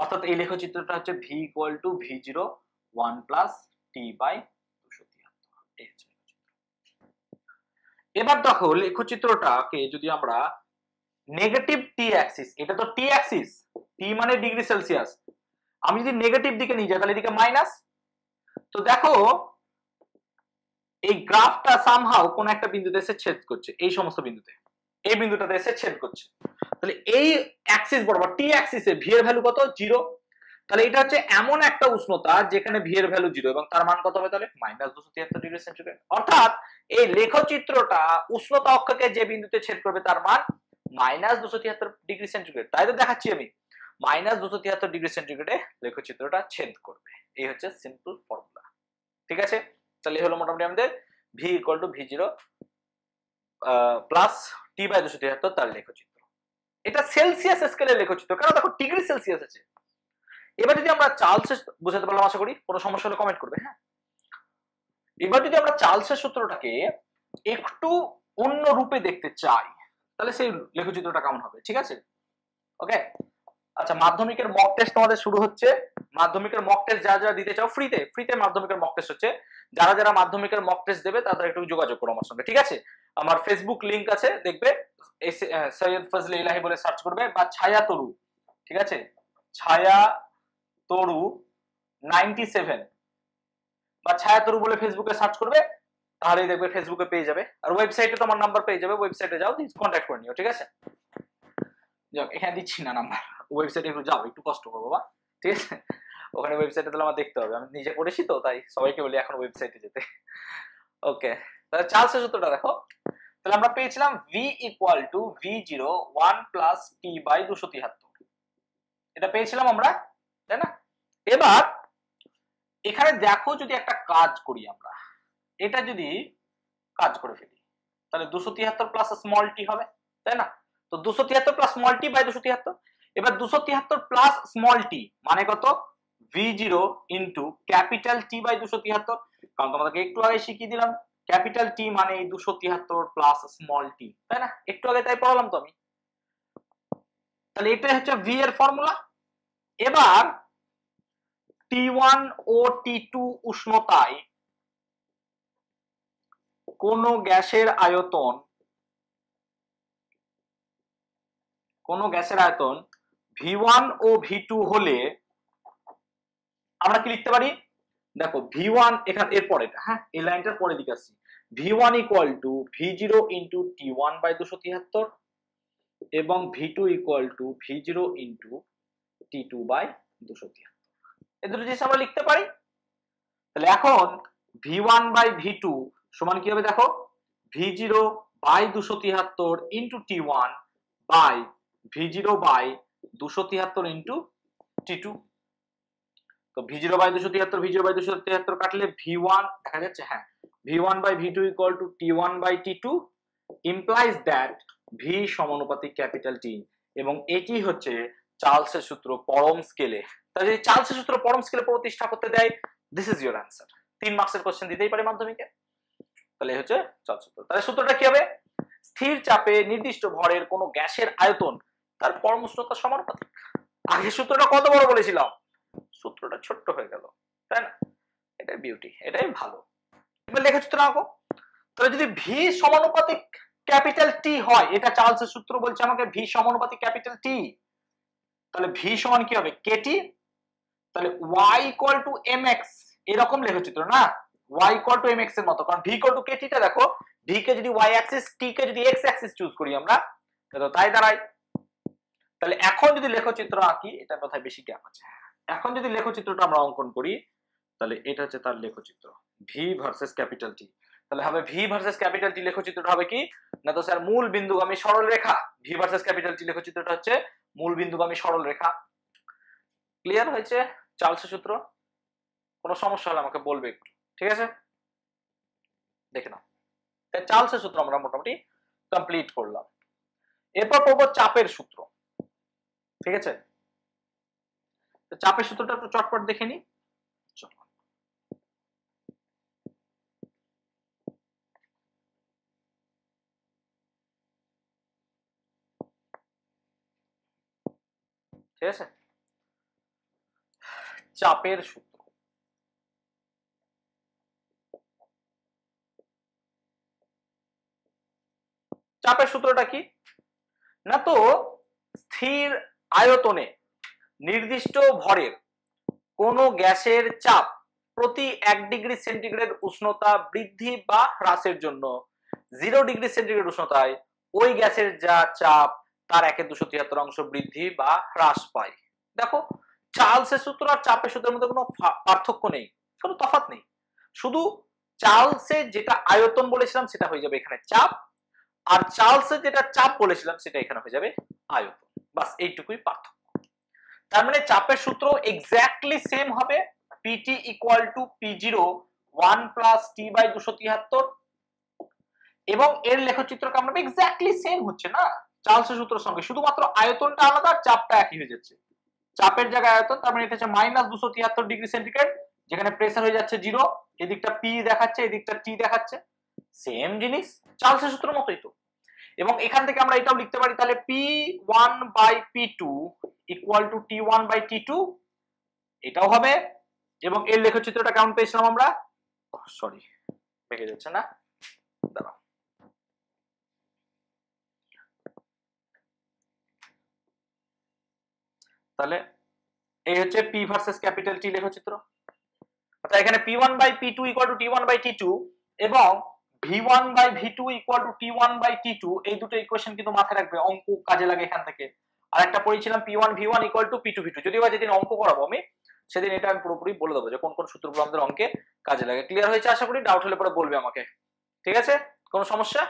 অর্থাৎ এই লেখচিত্রটা হচ্ছে v equal to v0 1 plus t by 273। এবার দেখো লেখচিত্রটাকে যদি আমরা নেগেটিভ টি অ্যাক্সিস, এটা তো টি অ্যাক্সিস, টি মানে ডিগ্রি সেলসিয়াস, আমি যদি নেগেটিভ দিকে নিয়ে যাই তাহলে এদিকে মাইনাস। তো দেখো এই গ্রাফটা সামহাউ কোন একটা বিন্দুতে এসে ছেদ করছে, এই সমস্ত বিন্দুতে, এই বিন্দুটাতে এসে ছেদ করছে। তাহলে এই অ্যাক্সিস বরাবর টি অ্যাক্সিসে ভি এর ভ্যালু কত? 0। তাহলে এটা হচ্ছে এমন একটা উষ্ণতা যেখানে ভি এর ভ্যালু 0 এবং তার মান কত হবে তাহলে? -273 ডিগ্রি সেন্টিগ্রেড। অর্থাৎ এই লেখচিত্রটা উষ্ণতা অক্ষকে যে বিন্দুতে ছেদ করবে তার মান -273 ডিগ্রি সেন্টিগ্রেড। তাই তো দেখাচ্ছি আমি, -273 ডিগ্রি সেন্টিগ্রেডে লেখচিত্রটা ছেদ করবে। এই হচ্ছে সিম্পল ফর্মুলা। ঠিক আছে, তাহলে হলো মোটামুটি আমাদের V equal to v0 plus T by 273 তার লেখচিত্র। এটা সেলসিয়াস স্কেলের লেখচিত্র, কারণ দেখো ডিগ্রি সেলসিয়াস আছে। এবার যদি আমরা চার্লসের, বুঝাতে পারলাম আশা করি, কোনো সমস্যা হলে কমেন্ট করবে, হ্যাঁ। এবার যদি আমরা চার্লসের সূত্রটাকে একটু অন্য রূপে দেখতে চাই তাহলে সেই লেখচিত্রটা কেমন হবে? ঠিক আছে, ওকে। আচ্ছা, মাধ্যমিকের মক টেস্ট তোমাদের শুরু হচ্ছে। মাধ্যমিকের মক টেস্ট যারা যারা দিতে চাও, ফ্রিতে মাধ্যমিকের মক টেস্ট হচ্ছে। যারা যারা মাধ্যমিকের মক টেস্ট দেবে তারা একটু যোগাযোগ করো আমার সঙ্গে, ঠিক আছে? আমার ফেসবুক লিংক আছে, দেখবে, সৈয়দ ফজলে ইলাহি বলে সার্চ করবে, বা ছায়া তরু, ঠিক আছে, ছায়া তরু 97 বা ছায়া তরু বলে ফেসবুকে সার্চ করবে, তাহলেই দেখবে ফেসবুকে পেয়ে যাবে। আর ওয়েবসাইটে তোমার নাম্বার পেয়ে যাবে, ওয়েবসাইটে যাও, কন্ট্যাক্ট করে নিও, ঠিক আছে? যাক, এখানে দিচ্ছি না নাম্বার, ওয়েবসাইটে একটু যাও, একটু কষ্ট করো বাবা, ঠিক আছে? ওখানে ওয়েবসাইটে তাহলে আমার দেখতে হবে, আমি নিজে করেছি তো, তাই সবাইকে বলি এখন ওয়েবসাইটে যেতে। ওকে, তাহলে চার্লসের সূত্রটা দেখো, তাহলে আমরা পেয়েছিলাম v equal to v0 1 plus t by 273, এটা পেয়েছিলাম আমরা, তাই না? এবার এখানে দেখো যদি একটা কাজ করি আমরা, এটা যদি কাজ করে ফেলি তাহলে 273 প্লাস স্মল টি হবে, তাই না? তো 273 প্লাস স্মল টি বাই 273। এবার 273 প্লাস স্মল টি মানে কত? v0 into capital T by 273, কারণ তোমাদেরকে একটু আগে শিখিয়ে দিলাম ক্যাপিটাল টি মানে এই 273 প্লাস স্মল টি, তাই না? একটু আগে তাই পড়ালাম তো আমি। তাহলে এটা হচ্ছে v এর ফর্মুলা। এবার T1 ও T2 উষ্ণতায় কোন গ্যাসের আয়তন V1 ও V2 হলে আমরা কি লিখতে পারি? দেখো V1 এখানে এরপর এটা, হ্যাঁ এই লাইনটার পরে দিকে আসছি। V1 equal to V0 into T1 by 273 এবং V2 equal to V0 into T2 by 273। এই দুটো জিনিস আমরা লিখতে পারি। তাহলে এখন V1 বাই V2 সমান কি হবে দেখো, V0 by 273 into T1 by V0 by 273 into T2। তো V0 বাই 273 কাটলে V1 দেখা যাচ্ছে, হ্যাঁ V1 by V2 equal to T1 by T2 implies that V সমানুপাতিক ক্যাপিটাল T, এবং এটি হচ্ছে চার্লসের সূত্র পরম স্কেলে। তাহলে যদি চার্লসের সূত্র পরম স্কেলে প্রতিষ্ঠা করতে দেয়, দিস ইজ ইওর অ্যানসার। 3 মার্কসের কোশ্চেন দিতেই পারে মাধ্যমিকে। তাহলে হচ্ছে চার্লস সূত্র। তাহলে সূত্রটা কি হবে? স্থির চাপে নির্দিষ্ট ভরের কোন গ্যাসের আয়তন তার পরম উষ্ণতার সমানুপাতিক। আগে সূত্রটা কত বড় বলেছিলাম, সূত্রটা ছোট্ট হয়ে গেল, তাই না? এটাই বিউটি, এটাই ভালো। এবার লেখচিত্র আঁকো। তাহলে যদি V সমানুপাতিক ক্যাপিটাল T হয়, এটা চার্লসের সূত্র বলছে আমাকে V সমানুপাতিক ক্যাপিটাল T, তাহলে V সমান কি হবে? KT। তাহলে Y ইকুয়াল টু mx, এরকম লেখচিত্র না, Y ইকুয়াল টু mx এর মতো, কারণ V ইকুয়াল টু KT টা দেখো, V কে যদি y অ্যাক্সিস, T কে যদি x অ্যাক্সিস চুজ করি আমরা, তাহলে তাই দাঁড়ায়। তাহলে এখন যদি লেখচিত্র আঁকি, এটা কথায় বেশি গ্যাপ আছে। এখন যদি লেখচিত্রটা আমরা অঙ্কন করি, তাহলে এটা হচ্ছে তার লেখচিত্র V ভার্সেস ক্যাপিটাল T। তাহলে হবে V ভার্সেস ক্যাপিটাল T লেখচিত্রটা হবে কি না, তো স্যার মূল বিন্দুগামী সরল রেখা। V ভার্সেস ক্যাপিটাল T লেখচিত্রটা হচ্ছে মূল বিন্দুগামী সরল রেখা। ক্লিয়ার হয়েছে চার্লসের সূত্র? কোনো সমস্যা হলে আমাকে বলবে একটু, ঠিক আছে? দেখে নাও, চার্লসের সূত্র আমরা মোটামুটি কমপ্লিট করলাম। এরপর পড়বো চাপের সূত্র, ঠিক আছে? তো চাপের সূত্রটা একটু চটপট দেখে নি। ঠিক আছে, চাপের সূত্র। চাপের সূত্রটা কি না, তো স্থির আয়তনে নির্দিষ্ট ভরের কোন গ্যাসের চাপ প্রতি 1 ডিগ্রি সেন্টিগ্রেড উষ্ণতা বৃদ্ধি বা হ্রাসের জন্য 0 ডিগ্রি সেন্টিগ্রেড উষ্ণতায় ওই গ্যাসের যা চাপ তার 1/273 অংশ বৃদ্ধি বা হ্রাস পায়। দেখো চার্লসের সূত্র আর চাপের সূত্রের মধ্যে কোনো পার্থক্য নেই, কোনো তফাৎ নেই, শুধু চার্লসের যেটা আয়তন বলেছিলাম সেটা হয়ে যাবে এখানে চাপ, আর চার্লসের যেটা চাপ বলেছিলাম সেটা এখানে হয়ে যাবে আয়তন, বাস এইটুকুই পার্থক্য। তার মানে চাপের সূত্র এক্স্যাক্টলি সেম হবে, PT equal to P0 1 plus T by 273, এবং এর লেখচিত্রটা আমরা এক্স্যাক্টলি সেম হচ্ছে না চার্লসের সূত্রের সঙ্গে, শুধুমাত্র আয়তনটা আলাদা, চাপটা একই হয়ে যাচ্ছে। চাপের জায়গায় আয়তন, তার মানে এটা হচ্ছে -273 ডিগ্রি সেন্টিগ্রেড, যেখানে প্রেসার হয়ে যাচ্ছে 0, এদিকটা P দেখাচ্ছে, এদিকটা T দেখাচ্ছে, সেম জিনিস, চার্লসের সূত্রের মতোই তো। এবং এখান থেকে আমরা এটাও লিখতে পারি, তাহলে P1 by P2 equal to T1 by T2, এটাও হবে। এবং এর লেখচিত্রটা কেমন পেয়েছিলাম আমরা, সরি পেকে যাচ্ছে না, দাঁড়াও, তাহলে এই হচ্ছে P ভার্সেস ক্যাপিটাল T লেখচিত্র। অর্থাৎ এখানে P1 by P2 equal to T1 by T2 এবং V1 by V2 equal to T1 by T2, এই দুটো ইকুয়েশন কিন্তু মাথায় রাখবে, অঙ্ক কাজে লাগে এখান থেকে। আর একটা পড়েছিলাম P1 V1 equal to P2 V2, যদিও যেদিন অঙ্ক করাবো আমি সেদিন এটা আমি পুরোপুরি বলে দেবো যে কোন কোন সূত্রগুলো আমাদের অঙ্কে কাজে লাগে। ক্লিয়ার হয়েছে আশা করি? ডাউট হলে পরে বলবে আমাকে, ঠিক আছে? কোনো সমস্যা?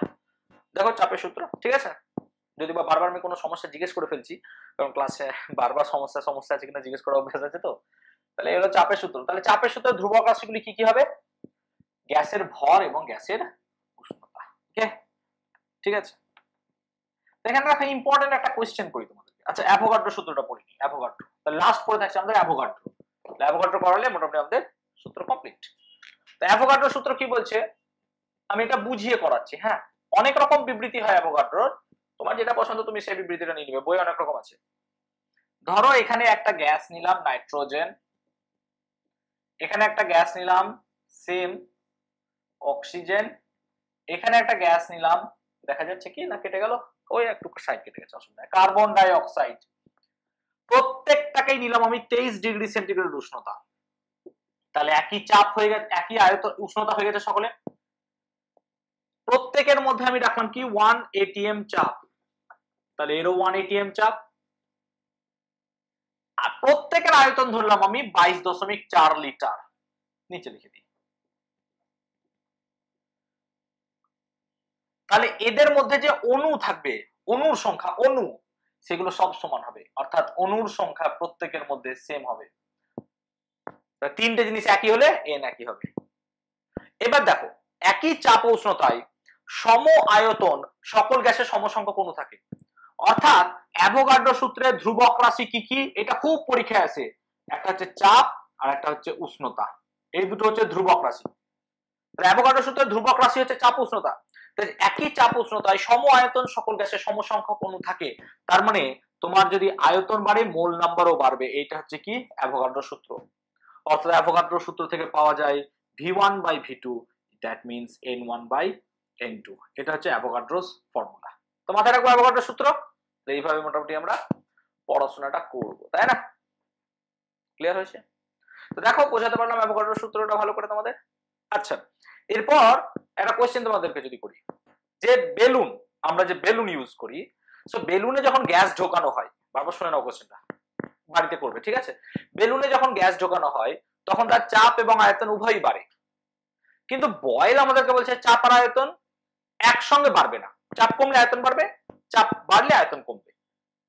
দেখো চাপের সূত্র, ঠিক আছে? যদি বা বারবার আমি কোনো সমস্যা জিজ্ঞেস করে ফেলছি, কারণ ক্লাসে বারবার সমস্যা আছে কিনা জিজ্ঞেস করা অভ্যাস আছে তো, তাহলে এগুলো চাপের সূত্র। তাহলে চাপের সূত্রের ধ্রুবক রাশিগুলি কি কি হবে? গ্যাসের ভর এবং গ্যাসের উষ্ণতা, ওকে? ঠিক আছে, এখানে একটা ইম্পর্টেন্ট একটা কোশ্চেন করি তোমাদেরকে। আচ্ছা, অ্যাভোগাড্রো সূত্রটা পড়ি নি, অ্যাভোগাড্রো, তাহলে লাস্ট পড়ে থাকছে আমাদের অ্যাভোগাড্রো। অ্যাভোগাড্রো পড়ালে মোটামুটি আমাদের সূত্র কমপ্লিট। তো অ্যাভোগাড্রো সূত্র কি বলছে আমি এটা বুঝিয়ে করাচ্ছি। হ্যাঁ, অনেক রকম বিবৃতি হয় অ্যাভোগাড্রোর, তোমার যেটা পছন্দ তুমি সেই বিবৃতিটা নিয়ে নিবে, বই অনেক রকম আছে। ধরো এখানে একটা গ্যাস নিলাম নাইট্রোজেন, এখানে একটা গ্যাস নিলাম সেম অক্সিজেন, এখানে একটা গ্যাস নিলাম, দেখা যাচ্ছে কি না কেটে গেল, ওই একটু সাইড কেটে গেছে, অসুবিধা নাই। কার্বন ডাই অক্সাইড, প্রত্যেকটাকেই নিলাম আমি 23 ডিগ্রি সেন্টিগ্রেড উষ্ণতা। তাহলে একই চাপ হয়ে গেছে, একই আয়তন উষ্ণতা হয়ে গেছে সকলে। প্রত্যেকের মধ্যে আমি রাখলাম কি 1 atm চাপ, তাহলে এরও 1 atm চাপ। আর প্রত্যেকের আয়তন ধরলাম আমি 22.4 লিটার, নিচে লিখে দিই। তাহলে এদের মধ্যে যে অণু থাকবে, অণুর সংখ্যা, অণু সেগুলো সব সমান হবে, অর্থাৎ অণুর সংখ্যা প্রত্যেকের মধ্যে সেম হবে। তিনটে জিনিস একই হলে এন একই হবে। এবার দেখো, একই চাপ ও উষ্ণতায় সম আয়তন সকল গ্যাসের সমসংখ্যক অণু থাকে, অর্থাৎ অ্যাভোগাড্রো সূত্রের ধ্রুবক রাশি কি কি, এটা খুব পরীক্ষায় আসে। একটা হচ্ছে চাপ আর একটা হচ্ছে উষ্ণতা, এই দুটো হচ্ছে ধ্রুবক রাশি। অ্যাভোগাড্রো সূত্রের ধ্রুবক রাশি হচ্ছে চাপ উষ্ণতা। একই চাপ উষ্ণতায় সম আয়তন সকল গ্যাসের সমসংখ্যক অণু থাকে, তার মানে তোমার যদি আয়তন বাড়ে মোল নাম্বারও বাড়বে, এইটা হচ্ছে কি অ্যাভোগাড্রো সূত্র। অর্থাৎ অ্যাভোগাড্রো সূত্র থেকে পাওয়া যায় v1/v2, দ্যাট মিন্স n1/n2। এটা হচ্ছে অ্যাভোগাড্রোস ফর্মুলা। তো মাথায় রাখবো অ্যাভোগাড্রো সূত্র। এইভাবে মোটামুটি আমরা পড়াশোনাটা করব, তাই না? ক্লিয়ার হয়েছে? তো দেখো, বোঝাতে পারলাম অ্যাভোগাড্রো সূত্রটা ভালো করে তোমাদের। আচ্ছা, এরপর একটা কোশ্চেন তোমাদেরকে যদি করি, যে বেলুন, আমরা যে বেলুন ইউজ করি, সো বেলুনে যখন গ্যাস ঢোকানো হয়, বারবার শুনে নাও কোশ্চেনটা, বাড়িতে করবে, ঠিক আছে? বেলুনে যখন গ্যাস ঢোকানো হয় তখন তার চাপ এবং আয়তন উভয়ই বাড়ে, কিন্তু বয়েল আমাদেরকে বলছে চাপ আর আয়তন একসঙ্গে বাড়বে না, চাপ কমলে আয়তন বাড়বে, চাপ বাড়লে আয়তন কমবে।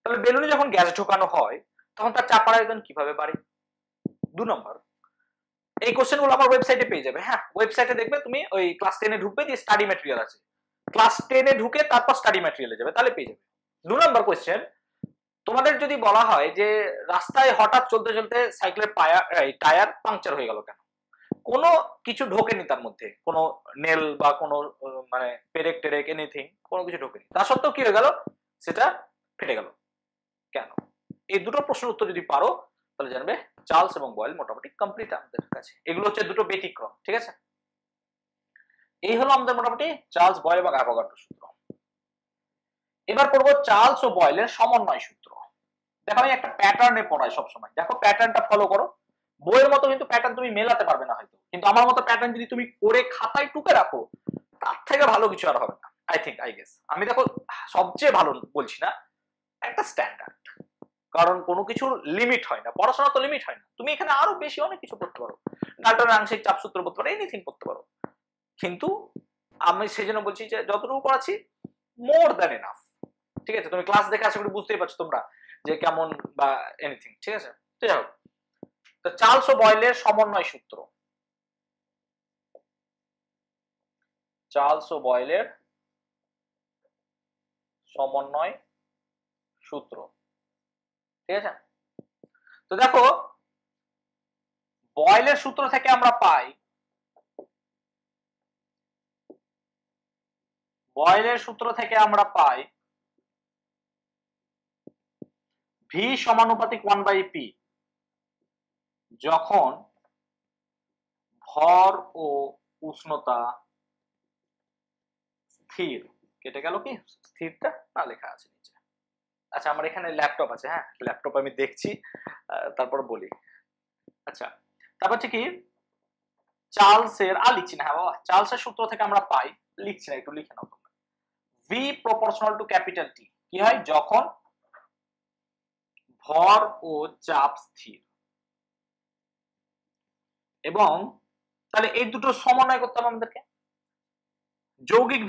তাহলে বেলুনে যখন গ্যাস ঢোকানো হয় তখন তার চাপ আর আয়তন কিভাবে বাড়ে? 2 নম্বর, এই কোশ্চেন গুলো আমার ওয়েবসাইটে পেয়ে যাবে। হ্যাঁ, ওয়েবসাইটে দেখবে তুমি, ওই ক্লাস 10 এ ঢুকবে, দিয়ে স্টাডি ম্যাটেরিয়াল আছে, ক্লাস 10 এ ঢুকে তারপর স্টাডি ম্যাটেরিয়ালে যাবে, তাহলে পেয়ে যাবে। 2 নম্বর কোশ্চেন, তোমাদের যদি বলা হয় যে রাস্তায় হঠাৎ চলতে চলতে সাইকেলের টায়ার পাংচার হয়ে গেল, কেন? কোনো কিছু ঢোকেনি তার মধ্যে, কোনো নেল বা কোনো মানে পেরেক টেরেক এনিথিং, কোনো কিছু ঢোকেনি, তা সত্ত্বেও কি হয়ে গেল, সেটা ফেটে গেল, কেন? এই দুটো প্রশ্নের উত্তর যদি পারো তাহলে জানবে চার্লস এবং বয়েল মোটামুটি কমপ্লিট আমাদের কাছে। এগুলো হচ্ছে দুটো ব্যতিক্রম, ঠিক আছে? এই হলো আমাদের মোটামুটি চার্লস, বয়েল এবং অ্যাভোগাড্রো সূত্র। এবার পড়বো চার্লস ও বয়েলের সমন্বয় সূত্র। দেখো, আমি একটা প্যাটার্নে পড়াই সবসময়, দেখো প্যাটার্নটা ফলো করো। বইয়ের মতো কিন্তু প্যাটার্ন তুমি মেলাতে পারবে না হয়তো, কিন্তু আমার মতো প্যাটার্ন যদি তুমি করে খাতায় টুকে রাখো, তার থেকে ভালো কিছু আর হবে না, আই গেস। আমি দেখো সবচেয়ে ভালো বলছি না, একটা স্ট্যান্ডার্ড, কারণ কোনো কিছুর লিমিট হয় না, পড়াশোনা তো লিমিট হয় না, তুমি এখানে আরো বেশি অনেক কিছু করতে পারো, ডাল্টনের আংশিক চাপ সূত্র করতে পারো, এনিথিং করতে পারো, কিন্তু আমি সেই জন্য বলছি যে যতটুকু পড়াচ্ছি মোর দ্যান এনাফ, ঠিক আছে? তুমি ক্লাস দেখে আশা করি বুঝতেই পারছো তোমরা যে কেমন বা এনিথিং, ঠিক আছে? যাই হোক, তো চার্লস ও বয়েলের সমন্বয় সূত্র, চার্লস ও বয়েলের সমন্বয় সূত্র, ঠিক আছে? তো দেখো, বয়েলের সূত্র থেকে আমরা পাই, বয়েলের সূত্র থেকে আমরা পাই ভি সমানুপাতিক 1/p, যখন ভর ও উষ্ণতা স্থির। কেটে গেল কি স্থিরটা? না, লেখা আছে নিচে। আচ্ছা, আমার এখানে ল্যাপটপ আছে, হ্যাঁ ল্যাপটপ আমি দেখছি, তারপর বলি। আচ্ছা, তারপর হচ্ছে কি চার্লসের, লিখছি না, হ্যাঁ বাবা, চার্লসের সূত্র থেকে আমরা পাই, লিখছি না, একটু লিখে নাও তোমরা, V proportional to capital T, কি হয় যখন ভর ও চাপ স্থির। এবং তাহলে এই দুটো সমন্বয় করতে হবে আমাদেরকে। যৌগিক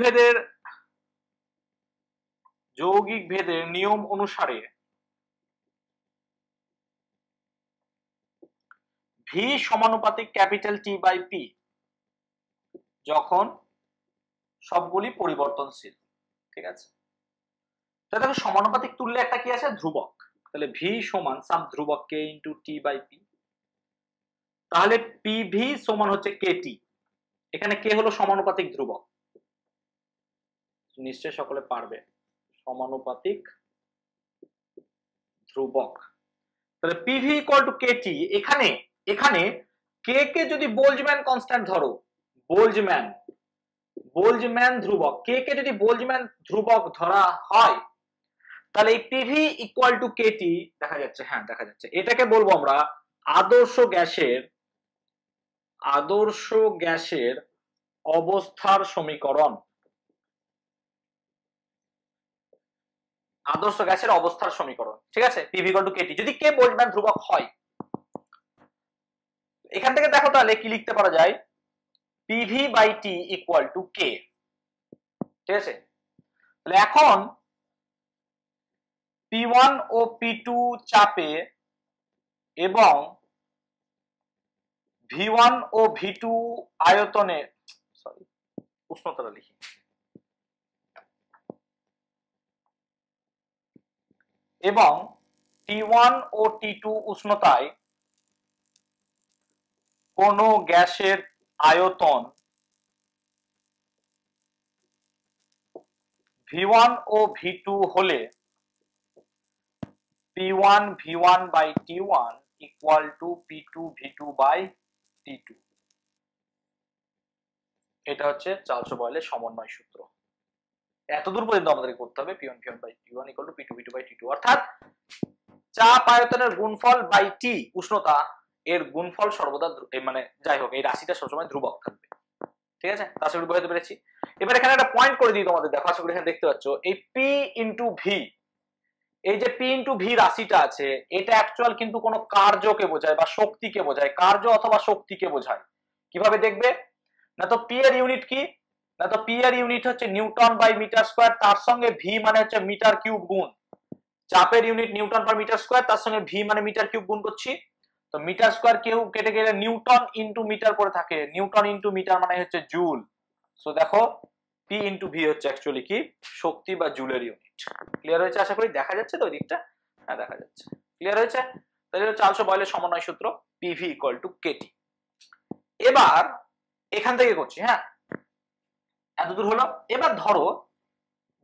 ভেদের নিয়ম অনুসারে ভি সমানুপাতিক ক্যাপিটাল টি বাই পি যখন সবগুলি পরিবর্তনশীল, ঠিক আছে? তাহলে দেখো, সমানুপাতিক তুললে একটা কি আছে, ধ্রুবক, তাহলে ভি সমান সাম ধ্রুবক কে ইন্টু টি বাই পি, তাহলে পিভি সমান হচ্ছে কেটি, এখানে কে হলো সমানুপাতিক ধ্রুবক, নিশ্চয় সকলে পারবে, সমানুপাতিক ধ্রুবক, তাহলে পিভি ইকুয়াল টু কেটি। এখানে কে কে যদি বোল্টজম্যান কনস্ট্যান্ট ধরো, বোল্টজম্যান বোল্টজম্যান ধ্রুবক, কে কে যদি বোল্টজম্যান ধ্রুবক ধরা হয় তাহলে এই পিভি ইকুয়াল টু কেটি দেখা যাচ্ছে, হ্যাঁ দেখা যাচ্ছে, এটাকে বলবো আমরা আদর্শ গ্যাসের অবস্থার সমীকরণ। আদর্শ গ্যাসের অবস্থার সমীকরণ, ঠিক আছে, পিভি ইকুয়াল টু কেটি যদি কে বোল্টজম্যান ধ্রুবক হয়। এখান থেকে দেখো তাহলে কি লিখতে পারা যায়, PV by T equal to K, ঠিক আছে। তাহলে এখন P1 ও P2 চাপে এবং V1 ও V2 আয়তনে, সরি উষ্ণতাটা লিখি, এবং T1 ও T2 উষ্ণতায় কোন গ্যাসের আয়তন V1 ও V2 হলে P1 V1 by T1 equal to P2 V2 by T2। এটা হচ্ছে চার্লস বয়েলের সমন্বয় সূত্র। এতদূর পর্যন্ত আমাদের করতে হবে P1 V1 by T1 equal to P2 V2 by T2, অর্থাৎ চাপ আয়তনের গুণফল বাই টি উষ্ণতা এর গুণফল সর্বদা মানে যাই হোক এই রাশিটা সবসময় ধ্রুবক থাকবে, ঠিক আছে। আশা করি বুঝতে পেরেছি। এবার এখানে একটা পয়েন্ট করে দিই তোমাদের, দেখো আশা করি এখানে দেখতে পাচ্ছ এই P ইনটু V, এই যে P ইনটু V রাশিটা আছে এটা অ্যাকচুয়াল কিন্তু কোনো কার্যকে বোঝায় বা শক্তিকে বোঝায়, কার্য অথবা শক্তিকে বোঝায়। কিভাবে দেখবে, না তো P এর ইউনিট কি, না তো P এর ইউনিট হচ্ছে নিউটন বাই মিটার স্কয়ার, তার সঙ্গে V মানে হচ্ছে মিটার কিউব গুণ চাপের unit newton per metre square, তার সঙ্গে V মানে মিটার কিউব গুণ করছি, তো মিটার স্কয়ার কিউব কেটে গেলে নিউটন ইনটু মিটার পড়ে থাকে, নিউটন ইনটু মিটার মানে হচ্ছে জুল। সো দেখো P ইনটু V হচ্ছে অ্যাকচুয়ালি কি শক্তি বা জুলের ইউনিট। ক্লিয়ার হয়েছে আশা করি, দেখা যাচ্ছে তো ওই দিকটা, হ্যাঁ দেখা যাচ্ছে, ক্লিয়ার হয়েছে। তাহলে চার্লস বয়েলের সমন্বয় সূত্র PV ইকুয়াল টু কেটি। এবার এখান থেকে করছি, হ্যাঁ এতদূর হলো। এবার ধরো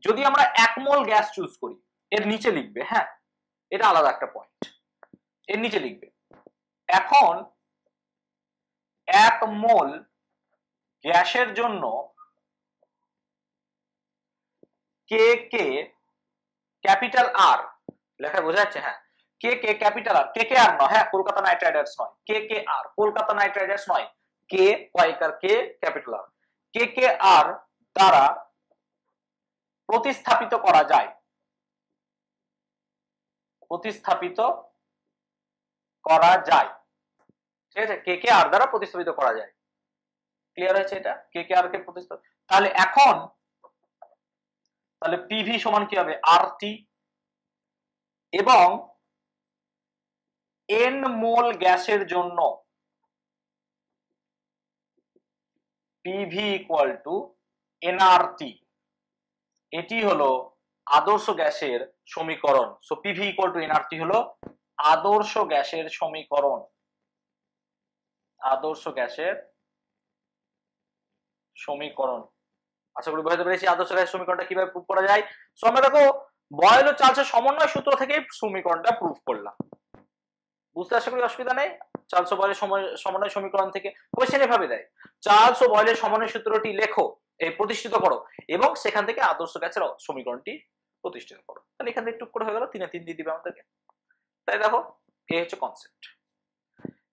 যদি আমরা 1 মোল গ্যাস চুজ করি, এর নিচে লিখবে, হ্যাঁ এটা আলাদা একটা পয়েন্ট, এর নিচে লিখবে এখন 1 মোল গ্যাসের জন্য কে কে ক্যাপিটাল আর, লেখা বোঝা যাচ্ছে, হ্যাঁ কে কে ক্যাপিটাল আর, কে কে আর নয়, হ্যাঁ কলকাতা নাইট রাইডার্স নয়, কে কে আর কলকাতা নাইট রাইডার্স নয়, কে ওয়াইকার কে ক্যাপিটাল আর, কে কে আর দ্বারা প্রতিস্থাপিত করা যায়, প্রতিস্থাপিত করা যায়, ঠিক আছে, কে কে আর দ্বারা প্রতিস্থাপিত করা যায়। ক্লিয়ার হয়েছে এটা, কে কে আর কে প্রতিস্থাপিত। তাহলে এখন তাহলে পিভি সমান কি হবে আরটি, এবং এন মোল গ্যাসের জন্য পিভি ইকুয়াল টু এনআরটি, এটি হলো আদর্শ গ্যাসের সমীকরণ। So PV equal to nRT হলো আদর্শ গ্যাসের সমীকরণ, আদর্শ গ্যাসের সমীকরণ। আশা করি বুঝতে পেরেছি আদর্শ গ্যাসের সমীকরণটা কিভাবে প্রুফ করা যায়। সো আমরা দেখো বয়েল ও চার্লসের সমন্বয় সূত্র থেকে সমীকরণটা প্রুফ করলাম, বুঝতে আশা করি অসুবিধা নেই। চার্লস ও বয়েলের সমন্বয় সমীকরণ থেকে কোশ্চেন এভাবে দেয়, চার্লস ও বয়েলের সমন্বয় সূত্রটি লেখো, এই প্রতিষ্ঠিত করো এবং সেখান থেকে আদর্শ গ্যাসের সমীকরণটি প্রতিষ্ঠিত করো। তাহলে এখান থেকে টুক করে হয়ে গেল, 3 এ 3 দিয়ে দিবে আমাদেরকে। তাই দেখো এই হচ্ছে কনসেপ্ট।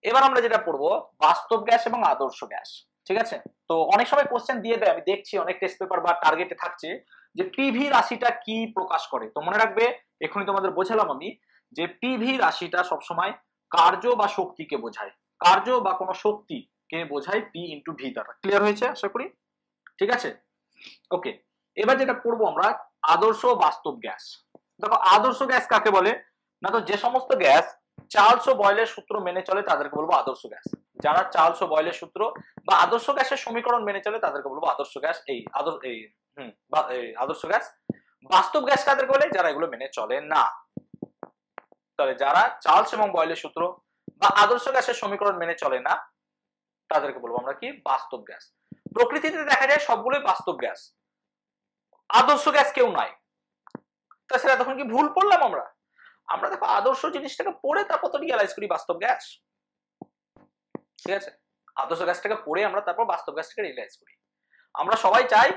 এবার আমরা যেটা পড়বো বাস্তব গ্যাস এবং আদর্শ গ্যাস, ঠিক আছে। তো অনেক সময় কোশ্চেন দিয়ে দেয়, আমি দেখছি অনেক টেস্ট পেপার বা টার্গেটে থাকছে যে পিভি রাশিটা কি প্রকাশ করে। তো মনে রাখবে এখনই তোমাদের বোঝালাম আমি যে পিভি রাশিটা সবসময় কার্য বা শক্তিকে বোঝায়, কার্য বা কোনো শক্তিকে বোঝায় পি ইন্টু ভি দ্বারা। ক্লিয়ার হয়েছে আশা করি, ঠিক আছে ওকে। এবার যেটা পড়বো আমরা আদর্শ বাস্তব গ্যাস। দেখো আদর্শ গ্যাস কাকে বলে, না তো যে সমস্ত গ্যাস চার্লস ও বয়েলের সূত্র মেনে চলে তাদেরকে বলবো আদর্শ গ্যাস। যারা চার্লস ও বয়েলের সূত্র বা আদর্শ গ্যাসের সমীকরণ মেনে চলে তাদেরকে বলবো আদর্শ গ্যাস। এই আদর্শ গ্যাস। বাস্তব গ্যাস কাদেরকে বলে, যারা এগুলো মেনে চলে না। তাহলে যারা চার্লস এবং বয়েলের সূত্র বা আদর্শ গ্যাসের সমীকরণ মেনে চলে না তাদেরকে বলবো আমরা কি বাস্তব গ্যাস। প্রকৃতিতে দেখা যায় সবগুলোই বাস্তব গ্যাস, আদর্শ গ্যাস কেউ নাই। তা সেটা তখন কি ভুল পড়লাম আমরা? আমরা দেখো আদর্শ জিনিসটাকে পড়ে তারপর তো রিয়ালাইজ করি বাস্তব গ্যাস, ঠিক আছে। আদর্শ গ্যাসটাকে পড়ে আমরা তারপর বাস্তব গ্যাসটাকে রিয়ালাইজ করি। আমরা সবাই চাই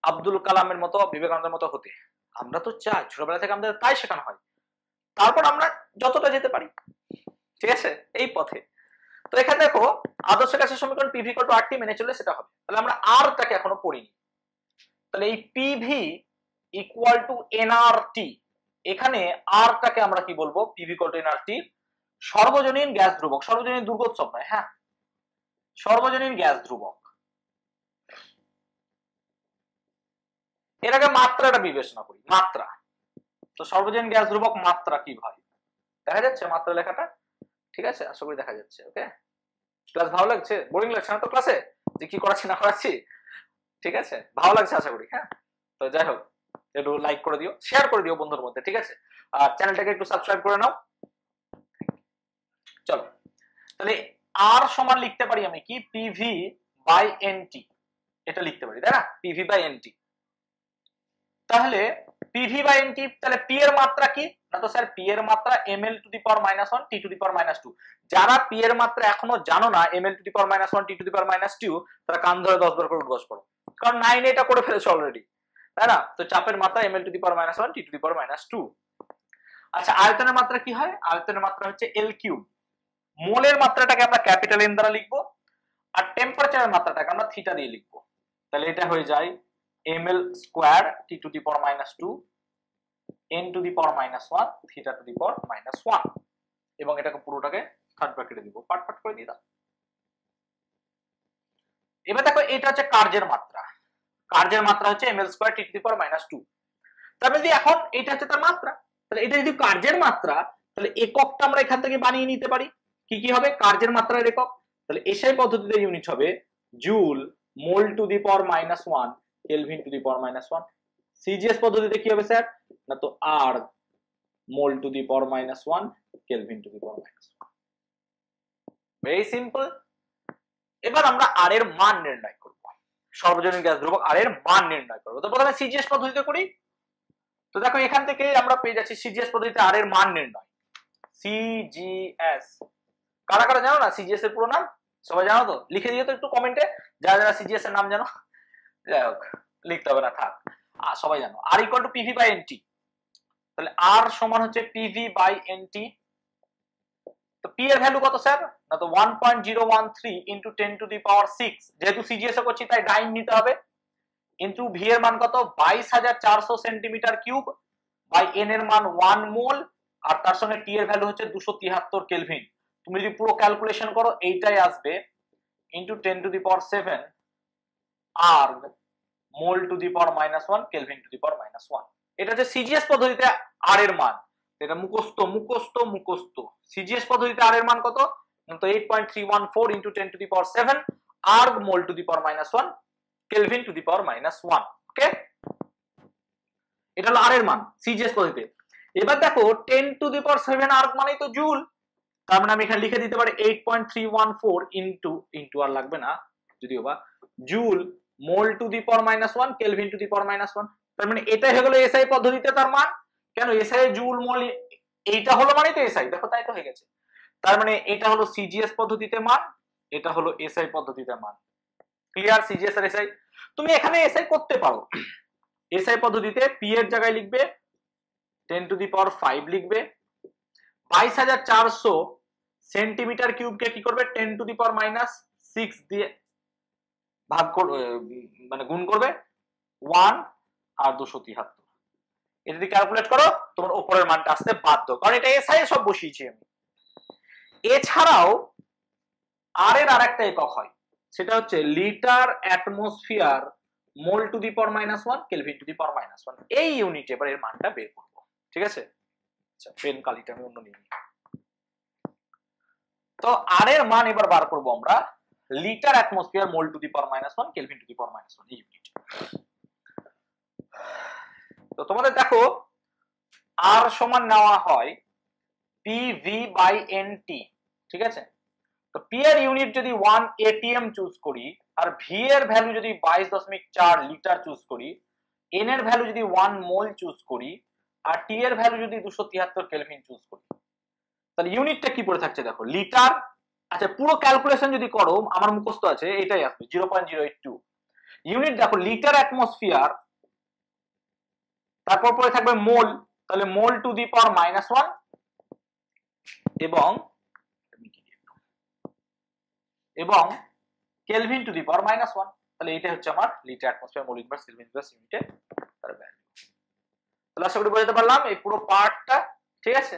আব্দুল কালামের মতো, বিবেকানন্দের মতো হতে। আমরা তো চাই, ছোটবেলা থেকে আমাদের তাই শেখানো হয়। তারপর আমরা যতটা যেতে পারি, ঠিক আছে, এই পথে। তো এখানে দেখো আদর্শ গ্যাসের সমীকরণ পিভি ইকুয়াল টু আরটি মেনে চললে সেটা হবে। তাহলে আমরা আরটাকে এখনো পড়িনি। তাহলে এই পিভি ইকুয়াল টু এনআরটি, এখানে আরটাকে আমরা কি বলবো? পিভি ইকুয়াল টু এনআরটি, সর্বজনীন গ্যাস ধ্রুবক, সর্বজনীন দুর্গোৎসব নয়, হ্যাঁ, সর্বজনীন গ্যাস ধ্রুবক। এর আগে মাত্রাটা বিবেচনা করি, মাত্রা। তো সর্বজনীন গ্যাস ধ্রুবক মাত্রা কি ভাই? দেখা যাচ্ছে মাত্রা লেখাটা? ঠিক আছে, আশা করি দেখা যাচ্ছে। ওকে, ক্লাস ভালো লাগছে? বোরিং লাগছে না তো ক্লাসে যে কি করাচ্ছি না করাচ্ছি? ঠিক আছে, ভালো লাগছে আশা করি। হ্যাঁ, তো যাই হোক, একটু লাইক করে দিও, শেয়ার করে দিও বন্ধুর মধ্যে, ঠিক আছে, আর চ্যানেলটাকে একটু সাবস্ক্রাইব করে নাও। চলো, তাহলে আর সমান লিখতে পারি আমি কি? পিভি বাই এনটি, এটা লিখতে পারি, তাই না? PV by NT. তাহলে পিভি বাই এনটি, তাহলে পি এর মাত্রা কি? না তো স্যার পি এর মাত্রা ml to the power -1 T to the power -2। যারা পি এর মাত্রা এখনো জানো না ml to the power -1 T to the power -2, তারা কান ধরে 10 বার করে উঠবস করো, কারণ 9 এটা করে ফেলেছো অলরেডি, তাই না? তো চাপের মাত্রা ml to the power -1 T to the power -2। আচ্ছা, আয়তনের মাত্রা কি হয়? আয়তনের মাত্রা হচ্ছে এল কিউব। মোলের মাত্রাটাকে আমরা ক্যাপিটাল এন দ্বারা লিখবো, আর টেম্পারেচারের মাত্রাটাকে আমরা থিটা দিয়ে লিখবো। তাহলে এটা হয়ে যায় ml square T to the power -2 n to the power -1 theta to the power -1, এবং এটাকে পুরোটাকে থার্ড ব্র্যাকেটে দিব, পাট পাট করে দিয়ে দাও। এবার দেখো এটা হচ্ছে কার্যের মাত্রা, কার্যের মাত্রা হচ্ছে ml square T to the power -2। তাহলে যদি এখন এটা হচ্ছে তার মাত্রা, তাহলে এটা যদি কার্যের মাত্রা, তাহলে এককটা আমরা এখান থেকে বানিয়ে নিতে পারি। কি কি হবে কার্যের মাত্রার একক? তাহলে এসআই পদ্ধতিতে ইউনিট হবে joule mole to the power -1 kelvin to the power -1। CGS পদ্ধতিতে কি হবে স্যার? না তো erg mole to the power -1 kelvin to the power -1। Very simple. এবার আমরা আর এর মান নির্ণয় করব, সর্বজনীন গ্যাস ধ্রুবক আর এর মান নির্ণয় করব। তো প্রথমে সিজিএস পদ্ধতিতে করি। তো দেখো এখান থেকে আমরা পেয়ে যাচ্ছি সিজিএস পদ্ধতিতে আর এর মান নির্ণয়। সিজিএস কারা কারা জানো না সিজিএস এর পুরো নাম? সবাই জানো তো? লিখে দিও তো একটু কমেন্টে, যারা যারা সিজিএস এর নাম জানো। যাই হোক, লিখতে হবে না, থাক, সবাই জানো। আর equal to PV by NT. তাহলে আর সমান হচ্ছে পিভি বাই এনটি। তো পি এর ভ্যালু কত স্যার? না তো 1.013 ইনটু 10 টু দি পাওয়ার 6, যেহেতু সিজিএস এ করছি তাই ডাইন নিতে হবে, ইনটু ভি এর মান কত? 22,400 সেন্টিমিটার কিউব, বাই এন এর মান 1 মোল, আর তার সঙ্গে টি এর ভ্যালু হচ্ছে 273 কেলভিন। তুমি যদি পুরো ক্যালকুলেশন করো এইটাই আসবে, into 10 to the power 7 erg mole to the power -1 kelvin to the power -1। এটা হচ্ছে সিজিএস পদ্ধতিতে আর এর মান। এটা মুখস্থ মুখস্থ মুখস্থ। সিজিএস পদ্ধতিতে আর এর মান কত? তো 8.314 into 10 to the power 7 erg mole to the power -1 kelvin to the power -1। Okay, এটা হলো আর এর মান সিজিএস পদ্ধতিতে। এবার দেখো 10 টু দি পাওয়ার 7 আর মানেই তো জুল, তার মানে আমি এখানে লিখে দিতে পারি 8.314 ইনটু আর লাগবে না যদিও বা, joule mole to the power -1 kelvin to the power -1। তার মানে এটাই হয়ে গেল এসআই পদ্ধতিতে তার মান। কেন এসআই জুল মোল এইটা হলো মানে তো এসআই, দেখো তাই তো হয়ে গেছে। তার মানে এটা হলো সিজিএস পদ্ধতিতে মান, এটা হলো এসআই পদ্ধতিতে মান। ক্লিয়ার? সিজিএস আর এসআই তুমি এখানে এসআই করতে পারো। এসআই পদ্ধতিতে পি এর জায়গায় লিখবে 10 টু দি পাওয়ার 5 লিখবে, 22,400 সেন্টিমিটার কিউবকে কি করবে? 10 টু দি পাওয়ার -6 দিয়ে ভাগ মানে গুণ করবে 1 আর 273। এটা যদি ক্যালকুলেট করো তোমার উপরের মানটা আসতে বাধ্য, কারণ এটা এসআই সব বসিয়েছি আমি। এছাড়াও আর এর আরেকটা একক হয়, সেটা হচ্ছে litre atmosphere mole to the power -1 kelvin to the power -1। এই ইউনিটে এবার এর মানটা বের করব, ঠিক আছে? আচ্ছা, পেন কালিটা আমি অন্য নিয়ে নিই। তো আর এর মান এবার বার করব আমরা litre atmosphere mole to the power -1 kelvin to the power -1 এই ইউনিট। তো তোমাদের দেখো আর সমান নেওয়া হয় পিভি বাই এনটি, ঠিক আছে? তো পি এর ইউনিট যদি 1 এটিএম চুজ করি, আর ভি এর ভ্যালু যদি 22.4 লিটার চুজ করি, এন এর ভ্যালু যদি 1 মোল চুজ করি, আর টি এর ভ্যালু যদি 273 কেলভিন চুজ করি, তাহলে ইউনিটটা কি পড়ে থাকছে দেখো, লিটার। আচ্ছা, পুরো ক্যালকুলেশন যদি করো, আমার মুখস্থ আছে, এটাই আসবে 0.082। ইউনিট দেখো লিটার অ্যাটমসফিয়ার, তারপর পরে থাকবে মোল, তাহলে মোল টু দি পাওয়ার -1 এবং কেলভিন টু দি পাওয়ার -1, তাহলে এটা হচ্ছে আমার litre atmosphere mole inverse kelvin inverse ইউনিটে তার ভ্যালু। তাহলে আশা করি বোঝাতে পারলাম এই পুরো পার্টটা, ঠিক আছে।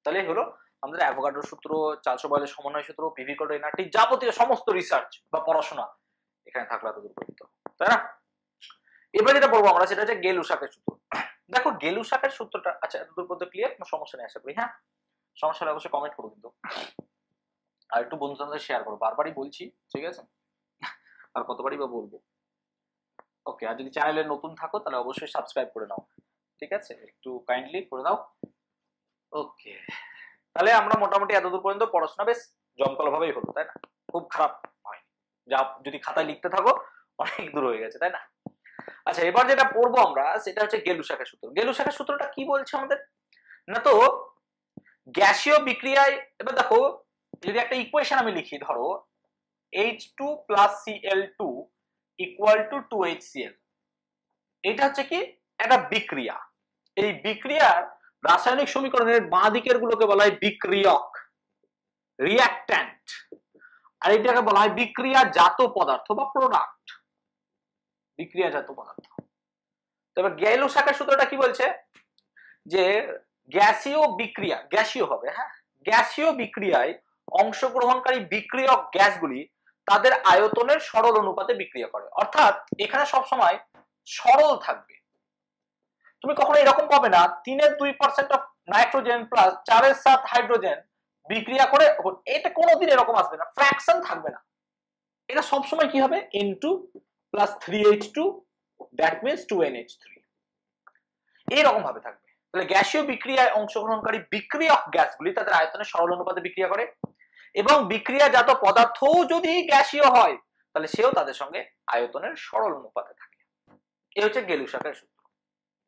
তাহলে হলো আমাদের অ্যাভোগাড্রোর সূত্র, চার্লস বয়েলের সমন্বয় সূত্র, পিভি কোড, এনআরটি, যাবতীয় সমস্ত রিসার্চ বা পড়াশোনা এখানে থাকলে এত দূর পর্যন্ত, তাই না? এবার যেটা বলবো আমরা সেটা হচ্ছে গেলুসাকের সূত্র। দেখো গেলুসাকের সূত্রটা, আচ্ছা এত দূর পর্যন্ত ক্লিয়ার? কোনো সমস্যা নেই আশা করি। হ্যাঁ, সমস্যা হলে অবশ্যই কমেন্ট করো কিন্তু, আর একটু বন্ধুদের শেয়ার করো, বারবারই বলছি, ঠিক আছে? আর কতবারই বা বলবো। ওকে, আর যদি চ্যানেলে নতুন থাকো তাহলে অবশ্যই সাবস্ক্রাইব করে নাও, ঠিক আছে? একটু কাইন্ডলি করে দাও। ওকে, তাহলে আমরা মোটামুটি এতদূর পর্যন্ত পড়াশোনা বেশ জমকালো ভাবেই হলো, তাই না? খুব খারাপ হয়, যা যদি খাতায় লিখতে থাকো অনেক দূর হয়ে গেছে, তাই না? আচ্ছা, এবার যেটা পড়বো আমরা সেটা হচ্ছে গেলুসাকের সূত্র। গেলুসাকের সূত্রটা কি বলছে আমাদের? না তো গ্যাসীয় বিক্রিয়ায়, এবার দেখো যদি একটা ইকুয়েশন আমি লিখি, ধরো H2 + Cl2 = 2HCl, এটা হচ্ছে কি একটা বিক্রিয়া। এই বিক্রিয়ার রাসায়নিক সমীকরণের বাঁ দিকের গুলোকে বলা হয় বিক্রিয়ক, রিঅ্যাক্ট্যান্ট, আর এটাকে বলা হয় বিক্রিয়াজাত পদার্থ বা প্রোডাক্ট, বিক্রিয়াজাত পদার্থ। তবে গেলুসাকের সূত্রটা কি বলছে? যে গ্যাসীয় বিক্রিয়া, গ্যাসীয় হবে, হ্যাঁ, গ্যাসীয় বিক্রিয়ায় অংশগ্রহণকারী বিক্রিয়ক গ্যাসগুলি তাদের আয়তনের সরল অনুপাতে বিক্রিয়া করে, অর্থাৎ এখানে সব সময় সরল থাকবে। তুমি কখনো এরকম পাবে না 3.2% অফ নাইট্রোজেন প্লাস 4.7 হাইড্রোজেন বিক্রিয়া করে, এটা কোনোদিন এরকম আসবে না, ফ্র্যাকশন থাকবে না। এটা সব সময় কি হবে? N2 + 3H2, that means 2NH3, এইরকম ভাবে থাকবে। তাহলে গ্যাসীয় বিক্রিয়ায় অংশগ্রহণকারী বিক্রিয়ক গ্যাসগুলি তাদের আয়তনের সরল অনুপাতে বিক্রিয়া করে, এবং বিক্রিয়াজাত পদার্থও যদি গ্যাসীয় হয় তাহলে সেও তাদের সঙ্গে আয়তনের সরল অনুপাতে থাকে। এই হচ্ছে গেলুসাকের সূত্র।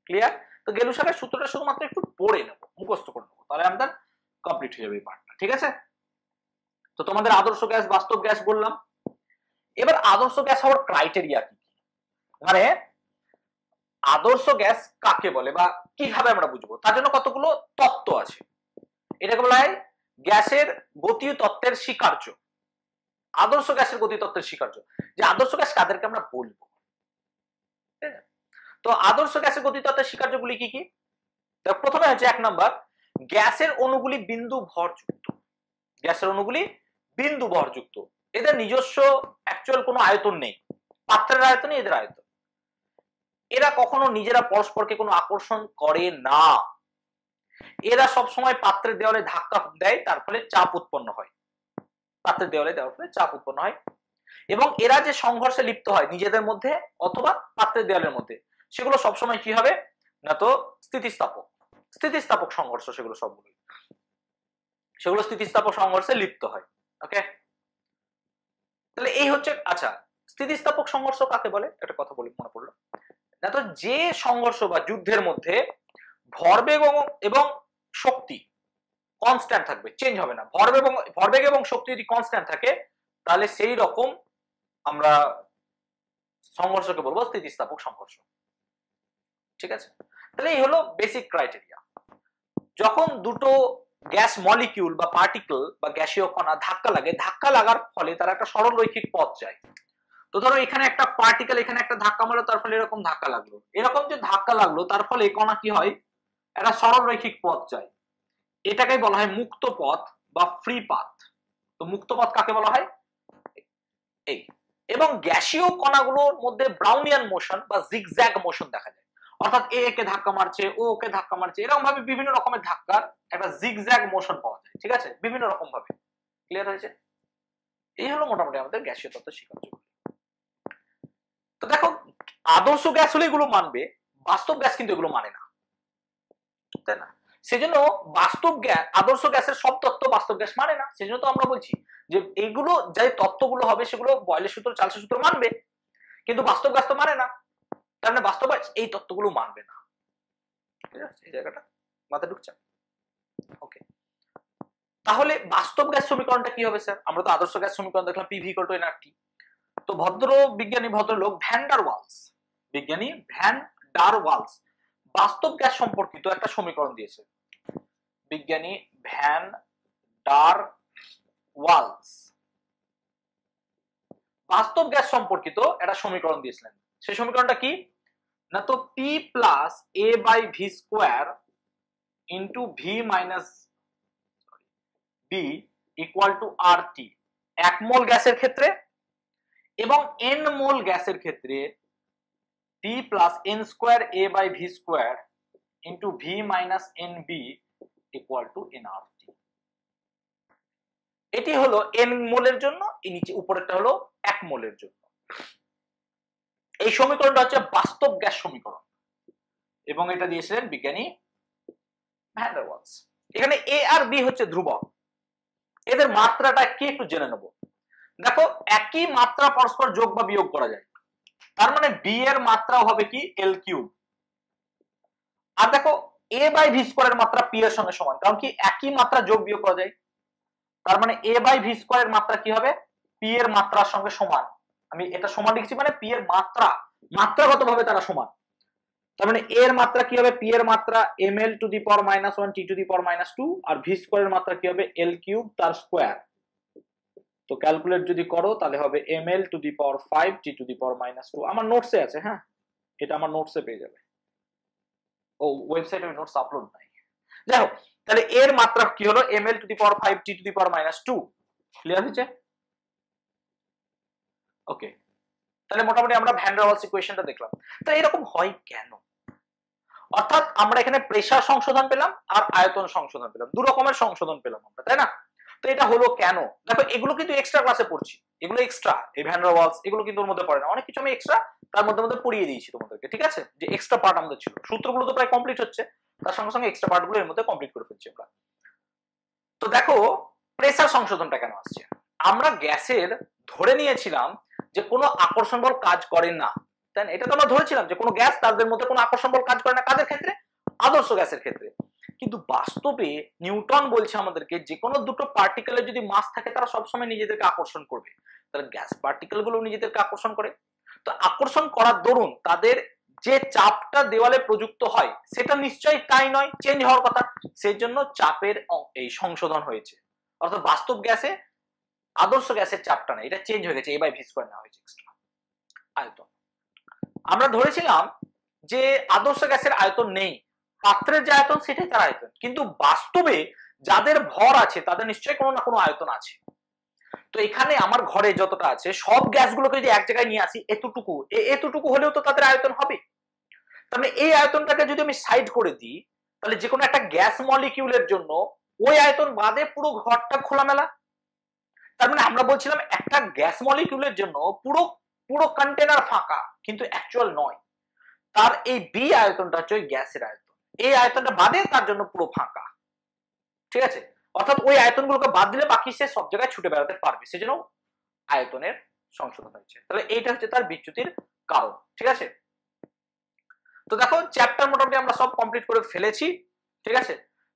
ক্লিয়ার? তো গেলুসাকের সূত্রটা শুধুমাত্র একটু পড়ে নেবো, মুখস্থ করে নেবো, তাহলে আমাদের কমপ্লিট হয়ে যাবে এই পার্টটা, ঠিক আছে? তো তোমাদের আদর্শ গ্যাস, বাস্তব গ্যাস বললাম। এবার আদর্শ গ্যাস হওয়ার ক্রাইটেরিয়া কি, মানে আদর্শ গ্যাস কাকে বলে বা কিভাবে আমরা বুঝবো, তার জন্য কতগুলো তত্ত্ব আছে। এটাকে বলা হয় গ্যাসের গতীয় তত্ত্বের স্বীকার্য। আদর্শ গ্যাসের গতীয় তত্ত্বের স্বীকার্য, যে আদর্শ গ্যাস কাদেরকে আমরা বলবো। তো আদর্শ গ্যাসের গতীয় তত্ত্বের স্বীকার্যগুলি কি কি? প্রথমে হচ্ছে 1 নাম্বার, গ্যাসের অণুগুলি বিন্দু ভরযুক্ত। গ্যাসের অণুগুলি বিন্দু ভরযুক্ত, এদের নিজস্ব অ্যাকচুয়াল কোনো আয়তন নেই, পাত্রের আয়তনই এদের আয়তন। এরা কখনো নিজেরা পরস্পরকে কোনো আকর্ষণ করে না, এরা সব সময় পাত্রের দেওয়ালে ধাক্কা দেয়, তার ফলে চাপ উৎপন্ন হয়, পাত্রের দেওয়ালে দেওয়ার ফলে চাপ উৎপন্ন হয়, এবং এরা যে সংঘর্ষে লিপ্ত হয় নিজেদের মধ্যে অথবা পাত্রের দেওয়ালের মধ্যে, সেগুলো সবসময় কি হবে না তো স্থিতিস্থাপক, স্থিতিস্থাপক সংঘর্ষ, সেগুলো সবগুলো, সেগুলো স্থিতিস্থাপক সংঘর্ষে লিপ্ত হয়। ওকে, তাহলে এই হচ্ছে, আচ্ছা স্থিতিস্থাপক সংঘর্ষ কাকে বলে একটা কথা বলি, মনে পড়লো না তো, যে সংঘর্ষ বা যুদ্ধের মধ্যে ভরবেগ এবং শক্তি কনস্ট্যান্ট থাকবে, চেঞ্জ হবে না, ভরবেগ এবং শক্তি যদি কনস্ট্যান্ট থাকে তাহলে সেই রকম আমরা সংঘর্ষকে বলবো স্থিতিস্থাপক সংঘর্ষ, ঠিক আছে? তাহলে এই হলো বেসিক ক্রাইটেরিয়া। যখন দুটো গ্যাস মলিকিউল বা পার্টিকেল বা গ্যাসীয় কণা ধাক্কা লাগে, ধাক্কা লাগার ফলে তারা একটা সরল রৈখিক পথ যায়। তো ধরো এখানে একটা পার্টিকেল এখানে একটা ধাক্কা মারলো, তার ফলে এরকম ধাক্কা লাগলো, এরকম যে ধাক্কা লাগলো তার ফলে কণা কি হয়, একটা সরল রৈখিক পথ যায়, এটাকে বলা হয় মুক্ত পথ বা ফ্রি পাথ। তো মুক্ত পথ কাকে বলা হয়? এই। এবং গ্যাসীয় কণাগুলোর মধ্যে ব্রাউনিয়ান মোশন বা জিগজ্যাগ মোশন দেখা যায়, অর্থাৎ এ কে ধাক্কা মারছে, ও কে ধাক্কা মারছে, এরকম ভাবে বিভিন্ন রকমের ধাক্কার একটা জিগজ্যাগ মোশন পাওয়া যায়, ঠিক আছে, বিভিন্ন রকম ভাবে। ক্লিয়ার হয়েছে? এই হলো মোটামুটি আমাদের গ্যাসীয় তত্ত্বের স্বীকার্য। তো দেখো আদর্শ গ্যাস হলে এগুলো মানবে, বাস্তব গ্যাস কিন্তু এগুলো মানে না, তাই না? সেজন্য বাস্তব গ্যাস, আদর্শ গ্যাসের সব তত্ত্ব বাস্তব গ্যাস মানে না। সেজন্য তো আমরা বলছি যে এইগুলো যে তত্ত্বগুলো হবে সেগুলো বয়েলের সূত্র, চার্লসের সূত্র মানবে, কিন্তু বাস্তব গ্যাস তো মানে না, তার মানে বাস্তব গ্যাস এই তত্ত্বগুলো মানবে না। ঠিক আছে, এই জায়গাটা মাথায় ঢুকছে? ওকে, তাহলে বাস্তব গ্যাস সমীকরণটা কি হবে স্যার? আমরা তো আদর্শ গ্যাস সমীকরণ দেখলাম, পিভি = nRT। তো বিজ্ঞানী ভদ্রলোক ভ্যান ডার ওয়ালস, বিজ্ঞানী ভ্যান ডার ওয়ালস বাস্তব গ্যাস সম্পর্কিত একটা সমীকরণ দিয়েছে। বিজ্ঞানী ভ্যান ডার ওয়ালস বাস্তব গ্যাস সম্পর্কিত একটা সমীকরণ দিয়েছিলেন। সেই সমীকরণটা কি না, তো P plus A by V square into V minus B equal to R T. 1 মোল গ্যাসের ক্ষেত্রে এবং n মোল গ্যাসের ক্ষেত্রে P plus n square A by V square into V minus N B equal to N R T. এটি হলো n মোলের জন্য, এই নিচে উপরেরটা হলো 1 মোলের জন্য। এই সমীকরণটা হচ্ছে বাস্তব গ্যাস সমীকরণ এবং এটা দিয়েছিলেন বিজ্ঞানী ভ্যান ডার ওয়ালস। এখানে এ আর বি হচ্ছে ধ্রুবক, এদের মাত্রাটা কি একটু জেনে নেব। দেখো একই মাত্রা পরস্পর যোগ বা বিয়োগ করা যায়, তার মানে বি এর মাত্রা হবে কি এল কিউব, আর দেখো এ বাই ভি স্কোয়ারের মাত্রা পি এর সঙ্গে সমান, কারণ কি একই মাত্রা যোগ বিয়োগ করা যায়। তার মানে এ বাই ভি স্কোয়ারের মাত্রা কি হবে, পি এর মাত্রার সঙ্গে সমান। আমি এটা সমান লিখছি মানে পি এর মাত্রাগতভাবে তারা সমান। তার মানে এ এর মাত্রা কি হবে, পি এর মাত্রা M L to the power minus 1 T to the power minus 2, আর ভি স্কোয়ারের মাত্রা কি হবে এল কিউব তার স্কোয়ার। তো ক্যালকুলেট যদি করো তাহলে হবে M L to the power 5 T to the power minus 2। আমার নোটসে আছে, হ্যাঁ এটা আমার নোটসে পেয়ে যাবে। ও ওয়েবসাইটে নোটস আপলোড নাই, যাই হোক। তাহলে এর মাত্রা কি হলো M L to the power 5 T to the power minus 2। Clear হয়েছে? ওকে, তাহলে মোটামুটি আমরা ভ্যান ডার ওয়ালস ইকুয়েশনটা দেখলাম। তো এরকম হয় কেন? অর্থাৎ আমরা এখানে প্রেসার সংশোধন পেলাম আর আয়তন সংশোধন পেলাম, দু রকমের সংশোধন পেলাম আমরা, তাই না? তো এটা হলো কেন? দেখো এগুলো কিন্তু এক্সট্রা ক্লাসে পড়ছি, এগুলো এক্সট্রা, এই ভ্যান ডার ওয়ালস এগুলো কিন্তু ওর মধ্যে পড়ে না। অনেক কিছু আমি এক্সট্রা তার মধ্যে পড়িয়ে দিয়েছি তোমাদেরকে, ঠিক আছে? যে এক্সট্রা পার্ট আমাদের ছিল, সূত্রগুলো তো প্রায় কমপ্লিট হচ্ছে, তার সঙ্গে সঙ্গে এক্সট্রা পার্টগুলো এর মধ্যে কমপ্লিট করে ফেলছি আমরা। তো দেখো প্রেসার সংশোধনটা কেন আসছে? আমরা গ্যাসের ধরে নিয়েছিলাম যে কোনো আকর্ষণ বল কাজ করে না, তাই না? এটা তো আমরা ধরেছিলাম যে কোনো গ্যাস তাদের মধ্যে কোনো আকর্ষণ বল কাজ করে না, কাদের ক্ষেত্রে? আদর্শ গ্যাসের ক্ষেত্রে। কিন্তু বাস্তবে নিউটন বলছে আমাদেরকে যে কোনো দুটো পার্টিকেলের যদি মাস থাকে তারা সবসময় নিজেদেরকে আকর্ষণ করবে। তাহলে গ্যাস পার্টিকেল গুলো নিজেদেরকে আকর্ষণ করে, তো আকর্ষণ করার দরুন তাদের যে চাপটা দেওয়ালে প্রযুক্ত হয় সেটা নিশ্চয়ই তাই নয়, চেঞ্জ হওয়ার কথা। সেই জন্য চাপের এই সংশোধন হয়েছে, অর্থাৎ বাস্তব গ্যাসে আদর্শ গ্যাসের চাপটা না, এটা চেঞ্জ হয়ে গেছে, এ বাই ভি স্কয়ার নেওয়া হয়েছে এক্সট্রা। আয়তন আমরা ধরেছিলাম যে আদর্শ গ্যাসের আয়তন নেই, পাত্রের যে আয়তন সেটাই তার আয়তন, কিন্তু বাস্তবে যাদের ভর আছে তাদের নিশ্চয়ই কোনো না কোনো আয়তন আছে। তো এখানে আমার ঘরে যতটা আছে সব গ্যাসগুলোকে যদি এক জায়গায় নিয়ে আসি, এতটুকু হলেও তো তাদের আয়তন হবে। তাহলে এই আয়তনটাকে যদি আমি সাইড করে দিই, তাহলে যে কোনো একটা গ্যাস মলিকিউলের জন্য ওই আয়তন বাদে পুরো ঘরটা খোলামেলা। তার মানে আমরা বলছিলাম একটা গ্যাস মলিকিউলের জন্য পুরো কন্টেনার ফাঁকা, কিন্তু অ্যাকচুয়াল নয়। তার এই বি আয়তনটা হচ্ছে ওই গ্যাসের আয়তন, এই আয়তনটা বাদে তার জন্য পুরো ফাঁকা, ঠিক আছে? অর্থাৎ ওই আয়তনগুলোকে বাদ দিলে বাকি সে সব জায়গায় ছুটে বেড়াতে পারবে, সেজন্য আয়তনের সংশোধন হয়েছে। তাহলে এইটা হচ্ছে তার বিচ্যুতির কারণ, ঠিক আছে? তো দেখো চ্যাপ্টার মোটামুটি আমরা সব কমপ্লিট করে ফেলেছি, ঠিক আছে?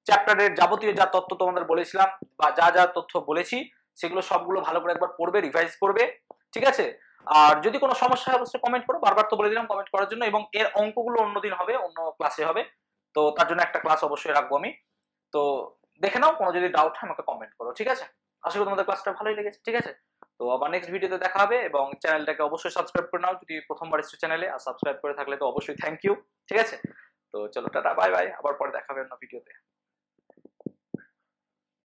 চ্যাপ্টারের যাবতীয় যা তথ্য তোমাদের বলেছিলাম বা যা তথ্য বলেছি সেগুলো সবগুলো ভালো করে একবার পড়বে, রিভাইজ করবে, ঠিক আছে? আর যদি কোনো সমস্যা হয় অবশ্যই কমেন্ট করো, বারবার তো বলে দিলাম কমেন্ট করার জন্য, এবং এর অঙ্কগুলো অন্যদিন হবে, অন্য ক্লাসে হবে, তো তার জন্য একটা ক্লাস অবশ্যই রাখবো আমি। তো দেখে নাও, কোনো যদি ডাউট হয় আমাকে কমেন্ট করো, ঠিক আছে? আশা করি তোমাদের ক্লাসটা ভালোই লেগেছে, ঠিক আছে? তো আবার নেক্সট ভিডিওতে দেখা হবে, এবং চ্যানেলটাকে অবশ্যই সাবস্ক্রাইব করে নাও যদি প্রথমবার এসেছো চ্যানেলে, আর সাবস্ক্রাইব করে থাকলে তো অবশ্যই থ্যাংক ইউ, ঠিক আছে? তো চলো টাটা, বাই বাই, আবার পরে দেখা হবে অন্য ভিডিওতে।